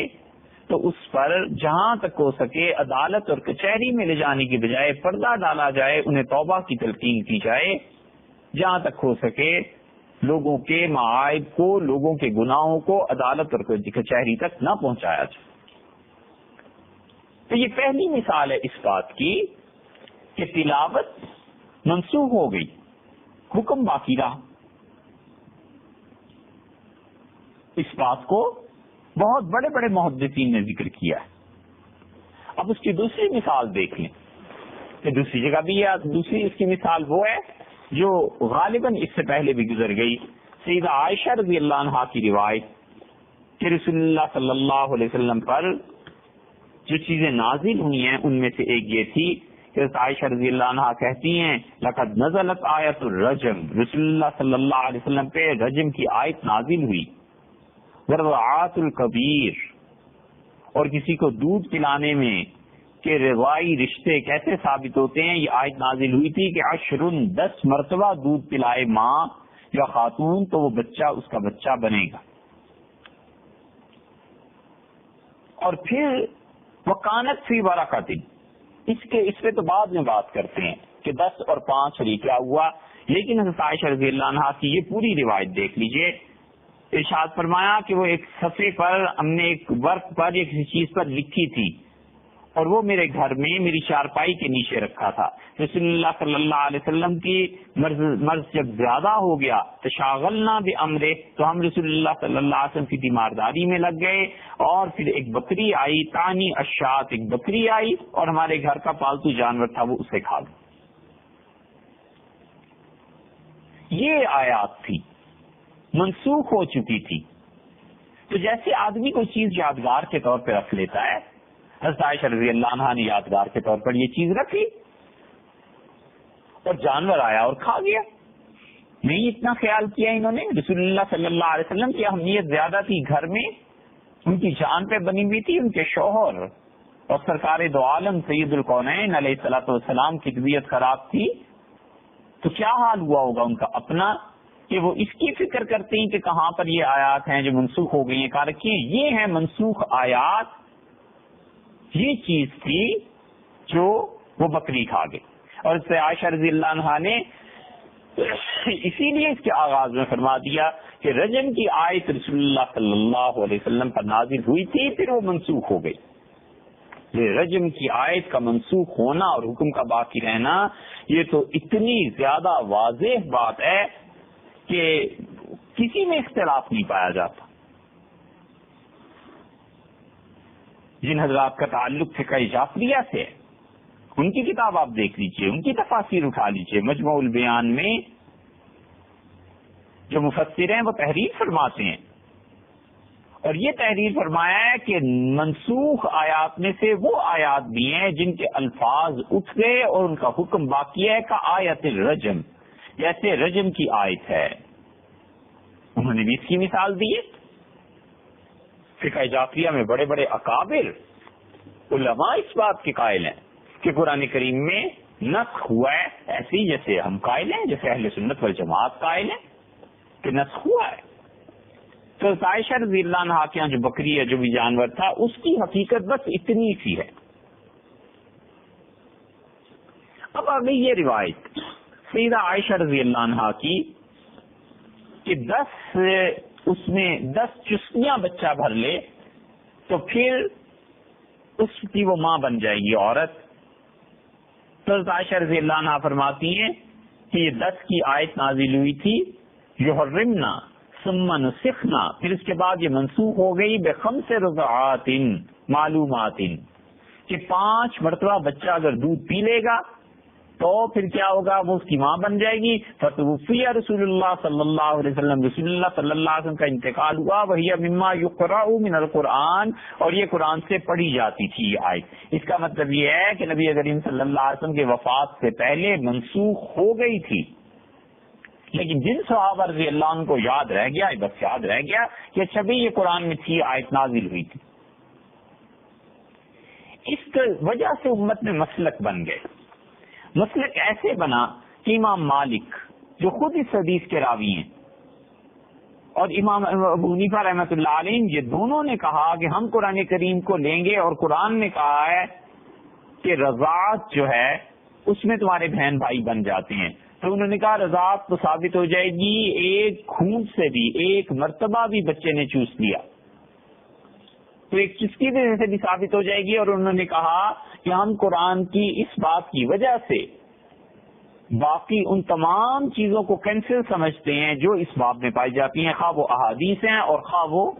تو اس پر جہاں تک ہو سکے عدالت اور کچہری میں لے جانے کی بجائے پردہ ڈالا جائے، انہیں توبہ کی تلقین کی جائے، جہاں تک ہو سکے لوگوں کے معائب کو، لوگوں کے گناہوں کو عدالت اور کچہری تک نہ پہنچایا جائے۔ تو یہ پہلی مثال ہے اس بات کی کہ تلاوت منسوخ ہو گئی، حکم باقی رہا۔ اس بات کو بہت بڑے بڑے محدثین نے ذکر کیا ہے۔ اب اس کی دوسری مثال دیکھ لیں کہ دوسری جگہ بھی ہے، دوسری اس کی مثال وہ ہے جو غالباً اس سے پہلے بھی گزر گئی، سیدہ عائشہ رضی اللہ عنہا کی روایت کہ رسول اللہ صلی اللہ علیہ وسلم پر جو چیزیں نازل ہوئی ہیں ان میں سے ایک یہ تھی کہ عائشہ رضی اللہ عنہا کہتی ہیں لقد نزلت آیت الرجم، رسول اللہ صلی اللہ علیہ وسلم پہ رجم کی آیت نازل ہوئی، ورعات الکبیر، اور کسی کو دودھ پلانے میں کہ روائی رشتے کیسے ثابت ہوتے ہیں، یہ آیت نازل ہوئی تھی کہ 10 مرتبہ دودھ پلائے ماں یا خاتون تو وہ بچہ اس کا بچہ بنے گا۔ اور پھر وکانت فی برکۃ، اس پہ تو بعد میں بات کرتے ہیں کہ 10 اور 5 کیا ہوا، لیکن حضرت عائشہ رضی اللہ عنہا کی یہ پوری روایت دیکھ لیجئے۔ ارشاد فرمایا کہ وہ ایک صفحے پر ہم نے ایک ورق پر یا کسی چیز پر لکھی تھی اور وہ میرے گھر میں میری چارپائی کے نیچے رکھا تھا۔ رسول اللہ صلی اللہ علیہ وسلم کی مرض جب زیادہ ہو گیا تشاغلنا بامرہ، تو ہم رسول اللہ صلی اللہ علیہ وسلم کی تیمارداری میں لگ گئے، اور پھر ایک بکری آئی، تانی اشات، ایک بکری آئی اور ہمارے گھر کا پالتو جانور تھا وہ اسے کھا گیا۔ یہ آیات تھی، منسوخ ہو چکی تھی۔ تو جیسے آدمی کوئی چیز یادگار کے طور پہ رکھ لیتا ہے، حضرت عائشہ رضی اللہ عنہا نے یادگار کے طور پر یہ چیز رکھی اور جانور آیا اور کھا گیا۔ نہیں اتنا خیال کیا انہوں نے، رسول اللہ صلی اللہ علیہ وسلم کی اہمیت زیادہ تھی گھر میں، ان کی جان پہ بنی ہوئی تھی، ان کے شوہر اور سرکار دو عالم سید الکونین علیہ الصلوۃ والسلام کی طبیعت خراب تھی، تو کیا حال ہوا ہوگا ان کا اپنا کہ وہ اس کی فکر کرتے ہیں کہ کہاں پر یہ آیات ہیں جو منسوخ ہو گئی ہیں. کہا رکھیے یہ ہیں منسوخ آیات، یہ چیز تھی جو وہ بکری کھا گئی. اور اس سے عائشہ رضی اللہ عنہا نے اسی لیے اس کے آغاز میں فرما دیا کہ رجم کی آیت رسول اللہ صلی اللہ علیہ وسلم پر نازل ہوئی تھی، پھر وہ منسوخ ہو گئی. یہ رجم کی آیت کا منسوخ ہونا اور حکم کا باقی رہنا یہ تو اتنی زیادہ واضح بات ہے کہ کسی میں اختلاف نہیں پایا جاتا. جن حضرات کا تعلق فقہ جعفریہ سے ہے ان کی کتاب آپ دیکھ لیجئے، ان کی تفاسیر اٹھا لیجئے. مجموع البیان میں جو مفسر ہیں وہ تحریر فرماتے ہیں، اور یہ تحریر فرمایا ہے کہ منسوخ آیات میں سے وہ آیات بھی ہیں جن کے الفاظ اٹھ گئے اور ان کا حکم باقی ہے، کا آیت الرجم، جیسے رجم کی آیت ہے. انہوں نے بھی اس کی مثال دی ہے. فقہ جعفریہ میں بڑے بڑے اکابر علماء اس بات کے قائل ہیں کہ قرآن کریم میں نسخ ہوا ہے، ایسے ہی جیسے ہم قائل ہیں، جیسے اہل سنت والجماعت قائل ہیں کہ نسخ ہوا ہے. تو عائشہ رضی اللہ عنہا کے یہاں جو بکری ہے، جو بھی جانور تھا، اس کی حقیقت بس اتنی سی ہے. اب آ گئی یہ روایت سیدہ عائشہ رضی اللہ عنہا کی کہ 10 چسکیاں بچہ بھر لے تو پھر اس کی وہ ماں بن جائے گی عورت. تو عائشہ رضی اللہ عنہا فرماتی ہیں کہ یہ 10 کی آیت نازل ہوئی تھی، یحرمنا ثم نسخنا، پھر اس کے بعد یہ منسوخ ہو گئی بخمس رضعات معلومات، کہ 5 مرتبہ بچہ اگر دودھ پی لے گا تو پھر کیا ہوگا، وہ اس کی ماں بن جائے گی. فتوفی رسول اللہ صلی اللہ علیہ وسلم، رسول اللہ صلی اللہ علیہ وسلم کا انتقال ہوا. وہی مما یقرأ من القرآن، اور یہ قرآن سے پڑھی جاتی تھی یہ آیت. اس کا مطلب یہ ہے کہ نبی کریم صلی اللہ علیہ وسلم کے وفات سے پہلے منسوخ ہو گئی تھی، لیکن جن صحابہ رضی اللہ عنہ کو یاد رہ گیا، بس یاد رہ گیا کہ اچھا بھی یہ قرآن میں تھی، آیت نازل ہوئی تھی. اس وجہ سے امت میں مسلک بن گئے. مسلک ایسے بنا کہ امام مالک جو خود اس حدیث کے راوی ہیں اور امام ابو حنیفہ رحمۃ اللہ علیہ، یہ دونوں نے کہا کہ ہم قرآن کریم کو لیں گے، اور قرآن نے کہا ہے کہ رضاعت جو ہے اس میں تمہارے بہن بھائی بن جاتے ہیں. تو انہوں نے کہا رضاعت تو ثابت ہو جائے گی ایک خون سے بھی، ایک مرتبہ بھی بچے نے چوس لیا تو ایک چسکی سے بھی ثابت ہو جائے گی. اور انہوں نے کہا کہ ہم قرآن کی اس بات کی وجہ سے باقی ان تمام چیزوں کو کینسل سمجھتے ہیں جو اس باب میں پائی جاتی ہیں، خواہ وہ احادیث ہیں اور خواہ وہ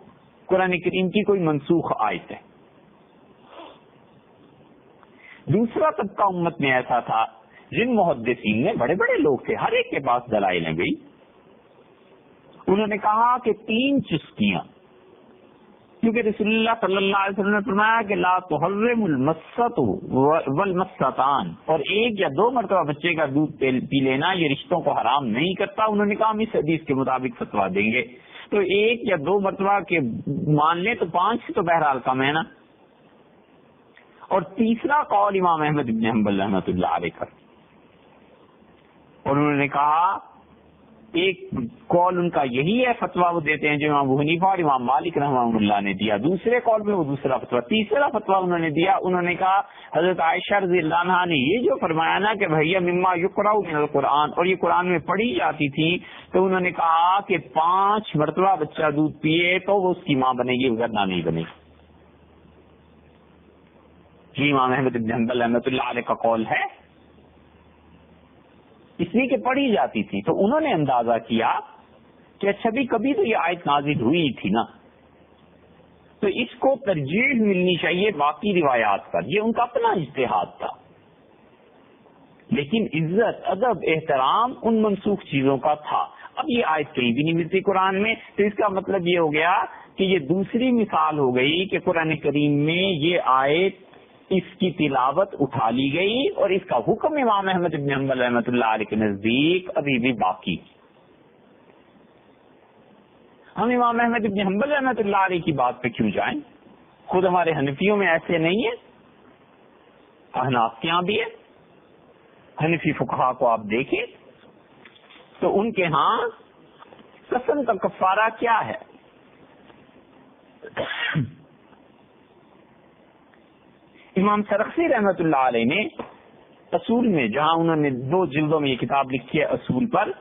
قرآن کریم کی کوئی منسوخ آیت ہے. دوسرا طبقہ امت میں ایسا تھا جن محدثین نے، بڑے بڑے لوگ تھے، ہر ایک کے پاس دلائل ہیں بھائی، انہوں نے کہا کہ 3 چسکیاں، کیونکہ رسول اللہ صلی اللہ علیہ وسلم نے فرمایا کہ لا تحرم المسۃ والمسۃان، اور 1 یا 2 مرتبہ بچے کا دودھ پی لینا یہ رشتوں کو حرام نہیں کرتا. انہوں نے کہا ہم اس حدیث کے مطابق فتویٰ دیں گے. تو 1 یا 2 مرتبہ کے مان لیں تو 5 سے تو بہرحال کم ہے نا. اور تیسرا قول امام احمد بن حنبل رحمۃ اللہ علیہ کا، اور انہوں نے کہا ایک قول ان کا یہی ہے، فتویٰ وہ دیتے ہیں جو امام ابو حنیفہ اور امام مالک رحمہ اللہ نے دیا. دوسرے قول میں وہ دوسرا فتویٰ. تیسرا فتویٰ انہوں نے دیا، انہوں نے کہا حضرت عائشہ رضی اللہ عنہا نے یہ جو فرمایا نا کہ بھیا مما یقرأ من القرآن، اور یہ قرآن میں پڑھی جاتی تھی، تو انہوں نے کہا کہ 5 مرتبہ بچہ دودھ پیے تو وہ اس کی ماں بنے گی، ورنہ نہیں بنے گی. جی امام احمد بن حنبل رحمۃ اللہ علیہ کا قول ہے، اس لیے کہ پڑھی جاتی تھی. تو انہوں نے اندازہ کیا کہ اچھا بھی کبھی تو یہ آیت نازل ہوئی تھی نا، تو اس کو ترجیح ملنی چاہیے باقی روایات پر. یہ ان کا اپنا اجتہاد تھا، لیکن عزت، ادب، احترام ان منسوخ چیزوں کا تھا. اب یہ آیت کہیں بھی نہیں ملتی قرآن میں، تو اس کا مطلب یہ ہو گیا کہ یہ دوسری مثال ہو گئی کہ قرآن کریم میں یہ آیت، اس کی تلاوت اٹھا لی گئی اور اس کا حکم امام احمد بن حنبل رحمۃ اللہ علیہ کے نزدیک ابھی بھی باقی. ہم امام احمد بن حنبل رحمۃ اللہ علیہ کی بات پہ کیوں جائیں؟ خود ہمارے حنفیوں میں ایسے نہیں ہے، احناف کے یہاں بھی ہے. حنفی فقہا کو آپ دیکھیں تو ان کے ہاں قسم کا کفارہ کیا ہے؟ امام سرخسی رحمت اللہ علیہ نے اصول میں، جہاں انہوں نے 2 جلدوں میں یہ کتاب لکھی ہے اصول پر،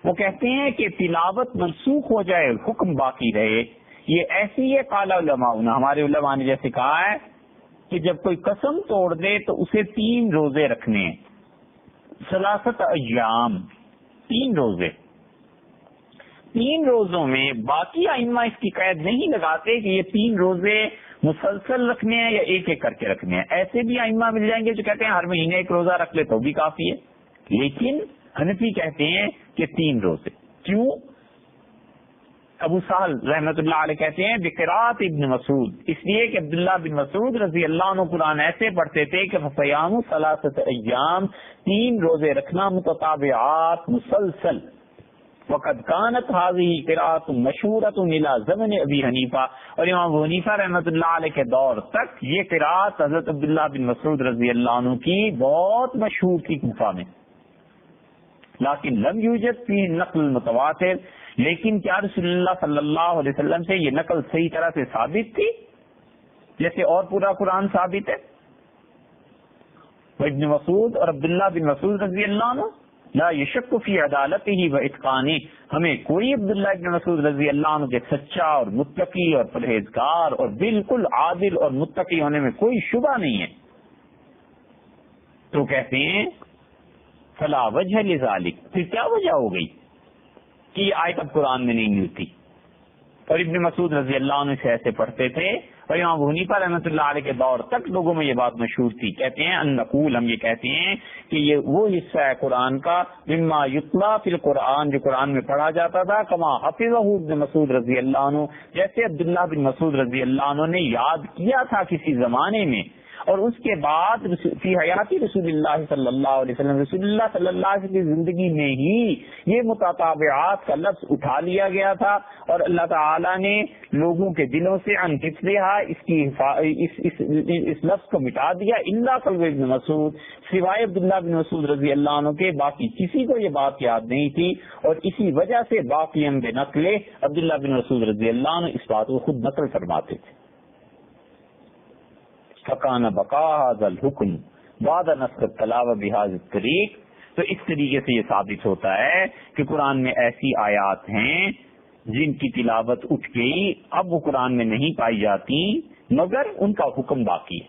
وہ کہتے ہیں کہ تلاوت منسوخ ہو جائے حکم باقی رہے، یہ ایسی ہے قال علماء، ہمارے علماء نے جیسے کہا ہے کہ جب کوئی قسم توڑ دے تو اسے 3 روزے رکھنے ہیں، 3 ایام، 3 روزے، 3 روزوں میں باقی ائمہ اس کی قید نہیں لگاتے کہ یہ 3 روزے مسلسل رکھنے ہیں یا ایک ایک کر کے رکھنے ہیں. ایسے بھی ائمہ مل جائیں گے جو کہتے ہیں ہر مہینے ایک روزہ رکھ لے تو بھی کافی ہے, لیکن حنفی کہتے ہیں کہ 3 روزے. کیوں؟ ابو سہل رحمت اللہ علیہ کہتے ہیں بقراءت ابن مسعود, اس لیے کہ عبداللہ بن مسعود رضی اللہ عنہ قرآن ایسے پڑھتے تھے کہ فصیام 3 ایام, 3 روزے رکھنا متتابعات مسلسل. وقد كانت هذه قراءة مشهورة الى زمن ابی حنیفہ, اور امام ابو حنیفہ رحمت اللہ علیہ کے دور تک یہ قراءت حضرت عبداللہ بن مسعود رضی اللہ عنہ کی بہت مشہور تھی کوفہ میں. لیکن لم یوجد فی نقل متواتر, لیکن کیا رسول اللہ صلی اللہ علیہ وسلم سے یہ نقل صحیح طرح سے ثابت تھی جیسے اور پورا قرآن ثابت ہے؟ ابن مسعود اور عبداللہ بن مسعود رضی اللہ عنہ لا یشک فی عدالتہ و اتقانہ, ہمیں کوئی عبداللہ بن مسعود رضی اللہ عنہ کے سچا اور متقی اور پرہیزگار اور بالکل عادل اور متقی ہونے میں کوئی شبہ نہیں ہے. تو کہتے ہیں فلا وجہ لذالک, پھر کیا وجہ ہو گئی کہ یہ آیت اب قرآن میں نہیں ملتی؟ اور ابن مسعود رضی اللہ عنہ سے ایسے پڑھتے تھے, اور امام ابو حنیفہ رحمۃ اللہ علیہ کے دور تک لوگوں میں یہ بات مشہور تھی. کہتے ہیں ان نقول, ہم یہ کہتے ہیں کہ یہ وہ حصہ ہے قرآن کا مما یتلا فی القرآن, جو قرآن میں پڑھا جاتا تھا, کما حفظہ ابن مسعود رضی اللہ عنہ, جیسے عبداللہ بن مسعود رضی اللہ عنہ نے یاد کیا تھا کسی زمانے میں, اور اس کے بعد فی حیاتی رسول اللہ صلی اللہ علیہ وسلم, رسول اللہ صلی اللہ علیہ وسلم کی زندگی میں ہی یہ متتابعات کا لفظ اٹھا لیا گیا تھا, اور اللہ تعالی نے لوگوں کے دلوں سے عن حفظھا اس لفظ کو مٹا دیا, الا قلب ابن مسعود, سوائے عبداللہ بن مسعود رضی اللہ عنہ کے باقی کسی کو یہ بات یاد نہیں تھی, اور اسی وجہ سے باقی بنقل عبداللہ بن مسعود رضی اللہ عنہ اس بات کو خود نقل فرماتے تھے. فکان بقا هذا الحکم بعد نسخ التلاوہ بهذا الطریق, تو اس طریقے سے یہ ثابت ہوتا ہے کہ قرآن میں ایسی آیات ہیں جن کی تلاوت اٹھ گئی, اب وہ قرآن میں نہیں پائی جاتی مگر ان کا حکم باقی ہے.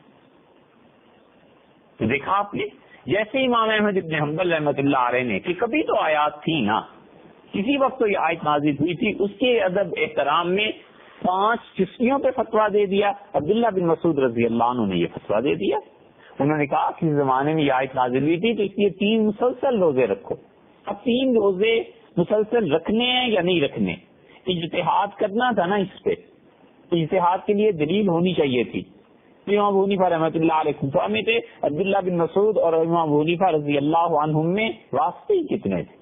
تو دیکھا آپ نے, جیسے امام احمد ابن حنبل رحمۃ اللہ علیہ نے کہ کبھی تو آیات تھی نا, کسی وقت تو یہ آیت نازل ہوئی تھی, اس کے ادب احترام میں 5 چشتیوں پہ فتویٰ دے دیا. عبداللہ بن مسعود رضی اللہ عنہ نے یہ فتویٰ دے دیا, انہوں نے کہا کہ اس زمانے میں یہ آیت نازل ہوئی تھی تو اس لیے 3 مسلسل روزے رکھو. اب 3 روزے مسلسل رکھنے ہیں یا نہیں رکھنے, اجتہاد کرنا تھا نا اس پہ, اجتہاد کے لیے دلیل ہونی چاہیے تھی. امام ابو حنیفہ رحمۃ اللہ علیہ کوفہ میں تھے, عبداللہ بن مسعود اور امام ابو حنیفہ رضی اللہ عنہم میں واسطے ہی کتنے تھے.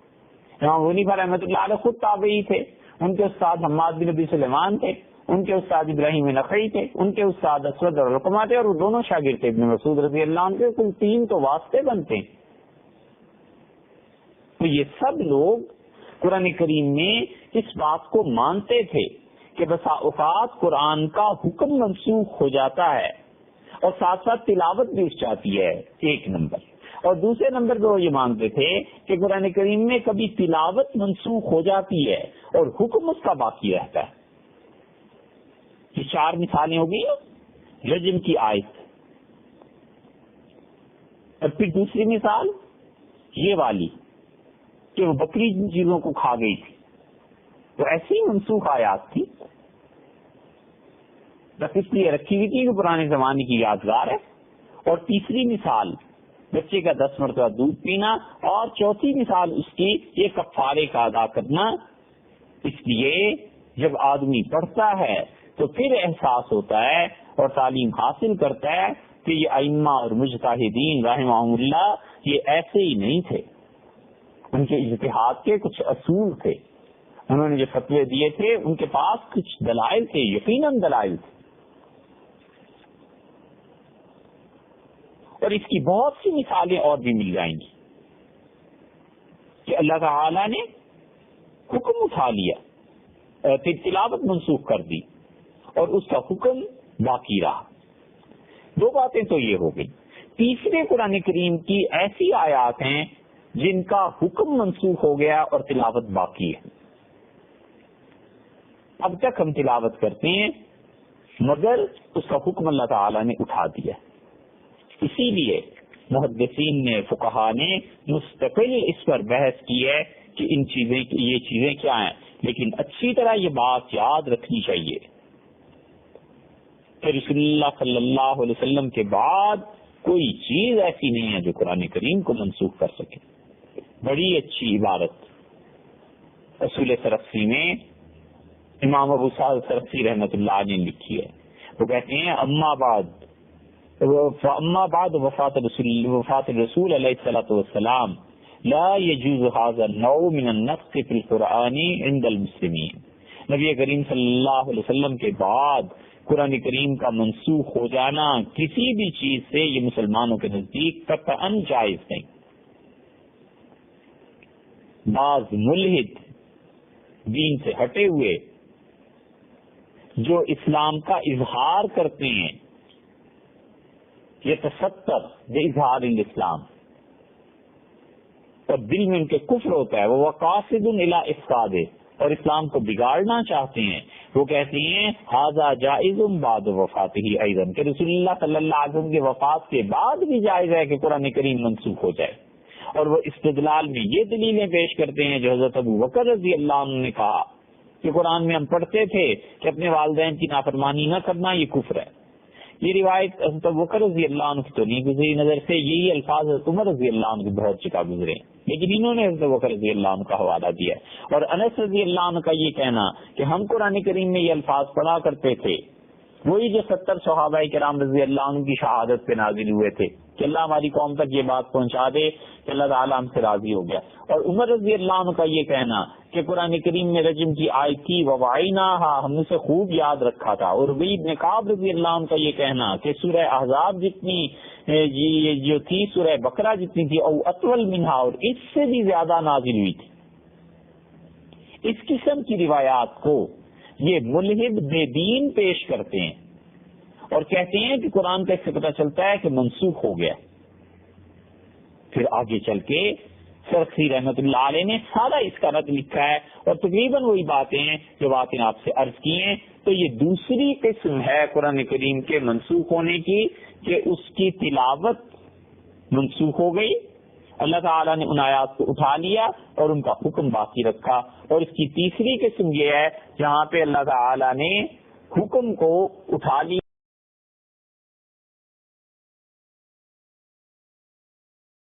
امام ابو حنیفہ رحمۃ اللہ علیہ خود تابعی تھے, ان کے استاد حماد بن ابی سلیمان تھے, ان کے استاد ابراہیم نخعی تھے, ان کے استاد اسود اور رقمہ تھے, اور وہ دونوں شاگرد تھے ابن مسعود رضی اللہ عنہ کے. کل 3 تو واسطے بنتے ہیں. تو یہ سب لوگ قرآن کریم میں اس بات کو مانتے تھے کہ بسا اوقات قرآن کا حکم منسوخ ہو جاتا ہے اور ساتھ ساتھ تلاوت بھی اٹھ جاتی ہے, 1 نمبر. اور دوسرے نمبر پہ وہ یہ مانتے تھے کہ قرآن کریم میں کبھی تلاوت منسوخ ہو جاتی ہے اور حکم اس کا باقی رہتا ہے. یہ 4 مثالیں ہو گئی نا, رجم کی آیت. اور پھر دوسری مثال یہ والی کہ وہ بکری جن چیزوں کو کھا گئی تھی, وہ ایسی منسوخ آیات تھی, بس اس لیے رکھی ہوئی تھی کہ پرانے زمانے کی یادگار ہے. اور تیسری مثال بچے کا 10 مرتبہ دودھ پینا, اور چوتھی مثال اس کی یہ کفارے کا ادا کرنا. اس لیے جب آدمی پڑھتا ہے تو پھر احساس ہوتا ہے اور تعلیم حاصل کرتا ہے کہ یہ ائمہ اور مجتہدین رحمہم اللہ یہ ایسے ہی نہیں تھے, ان کے اجتہاد کے کچھ اصول تھے, انہوں نے جو فتوے دیے تھے ان کے پاس کچھ دلائل تھے, یقیناً دلائل تھے. اور اس کی بہت سی مثالیں اور بھی مل جائیں گی کہ اللہ تعالی نے حکم اٹھا لیا تلاوت منسوخ کر دی اور اس کا حکم باقی رہا. دو باتیں تو یہ ہو گئی. تیسرے قرآن کریم کی ایسی آیات ہیں جن کا حکم منسوخ ہو گیا اور تلاوت باقی ہے. اب تک ہم تلاوت کرتے ہیں مگر اس کا حکم اللہ تعالی نے اٹھا دیا. اسی لیے محدثین نے فقہا نے مستقل اس پر بحث کی ہے کہ یہ چیزیں کیا ہیں. لیکن اچھی طرح یہ بات یاد رکھنی چاہیے کہ رسول اللہ صلی اللہ علیہ وسلم کے بعد کوئی چیز ایسی نہیں ہے جو قرآن کریم کو منسوخ کر سکے. بڑی اچھی عبارت اصول سرخسی میں امام ابو سعد سرخسی رحمۃ اللہ نے لکھی ہے. وہ کہتے ہیں اما بعد وفات الرسول علیہ الصلوۃ والسلام لا يجوز هذا النوع من النسخ في القرآن عند المسلمین. نبی کریم صلی اللہ علیہ وسلم کے بعد قرآن کریم کا منسوخ ہو جانا کسی بھی چیز سے یہ مسلمانوں کے نزدیک قطعاً جائز نہیں. بعض ملحد دین سے ہٹے ہوئے جو اسلام کا اظہار کرتے ہیں یہ تستر باظہار الاسلام اور دل میں ان کے کفر ہوتا ہے وہ قاصد الی افساد اور اسلام کو بگاڑنا چاہتے ہیں. وہ کہتے ہیں ھذا جائز بعد وفاتہ ایضا کہ رسول اللہ صلی اللہ علیہ وسلم کے وفات کے بعد بھی جائز ہے کہ قرآن کریم منسوخ ہو جائے. اور وہ استدلال میں یہ دلیلیں پیش کرتے ہیں جو حضرت ابو بکر رضی اللہ عنہ نے کہا کہ قرآن میں ہم پڑھتے تھے کہ اپنے والدین کی نافرمانی نہ کرنا یہ کفر ہے. یہ روایت حضرت ابو بکر رضی اللہ عنہ کی تو نہیں گزری نظر سے, یہی الفاظ حضرت عمر رضی اللہ عنہ کی بہت جگہ گزرے, لیکن انہوں نے حضرت ابو بکر رضی اللہ عنہ کا حوالہ دیا ہے. اور انس رضی اللہ عنہ کا یہ کہنا کہ ہم قرآن کریم میں یہ الفاظ پڑھا کرتے تھے وہی جو 70 صحابہ کرام رضی اللہ عنہ کی شہادت پہ نازل ہوئے تھے کہ اللہ ہماری قوم تک یہ بات پہنچا دے کہ اللہ تعالیٰ ہم سے راضی ہو گیا. اور عمر رضی اللہ عنہ کا یہ کہنا کہ قرآن کریم میں رجم کی آیت کی ووعیناہا ہم اسے خوب یاد رکھا تھا. اور ابی بن کعب رضی اللہ عنہ کا یہ کہنا کہ سورہ احزاب جتنی جو تھی سورہ بقرہ جتنی تھی او اطول منہا اور اس سے بھی زیادہ نازل ہوئی تھی. اس قسم کی روایات کو یہ ملحد بے دین پیش کرتے ہیں اور کہتے ہیں کہ قرآن کا اس سے پتہ چلتا ہے کہ منسوخ ہو گیا. پھر آگے چل کے سرخسی رحمت اللہ علیہ نے سارا اس کا رد لکھا ہے اور تقریباً وہی باتیں ہیں جو باتیں آپ سے عرض کی ہیں. تو یہ دوسری قسم ہے قرآن کریم کے منسوخ ہونے کی کہ اس کی تلاوت منسوخ ہو گئی, اللہ تعالیٰ نے ان آیات کو اٹھا لیا اور ان کا حکم باقی رکھا. اور اس کی تیسری قسم یہ ہے جہاں پہ اللہ تعالیٰ نے حکم کو اٹھا لیا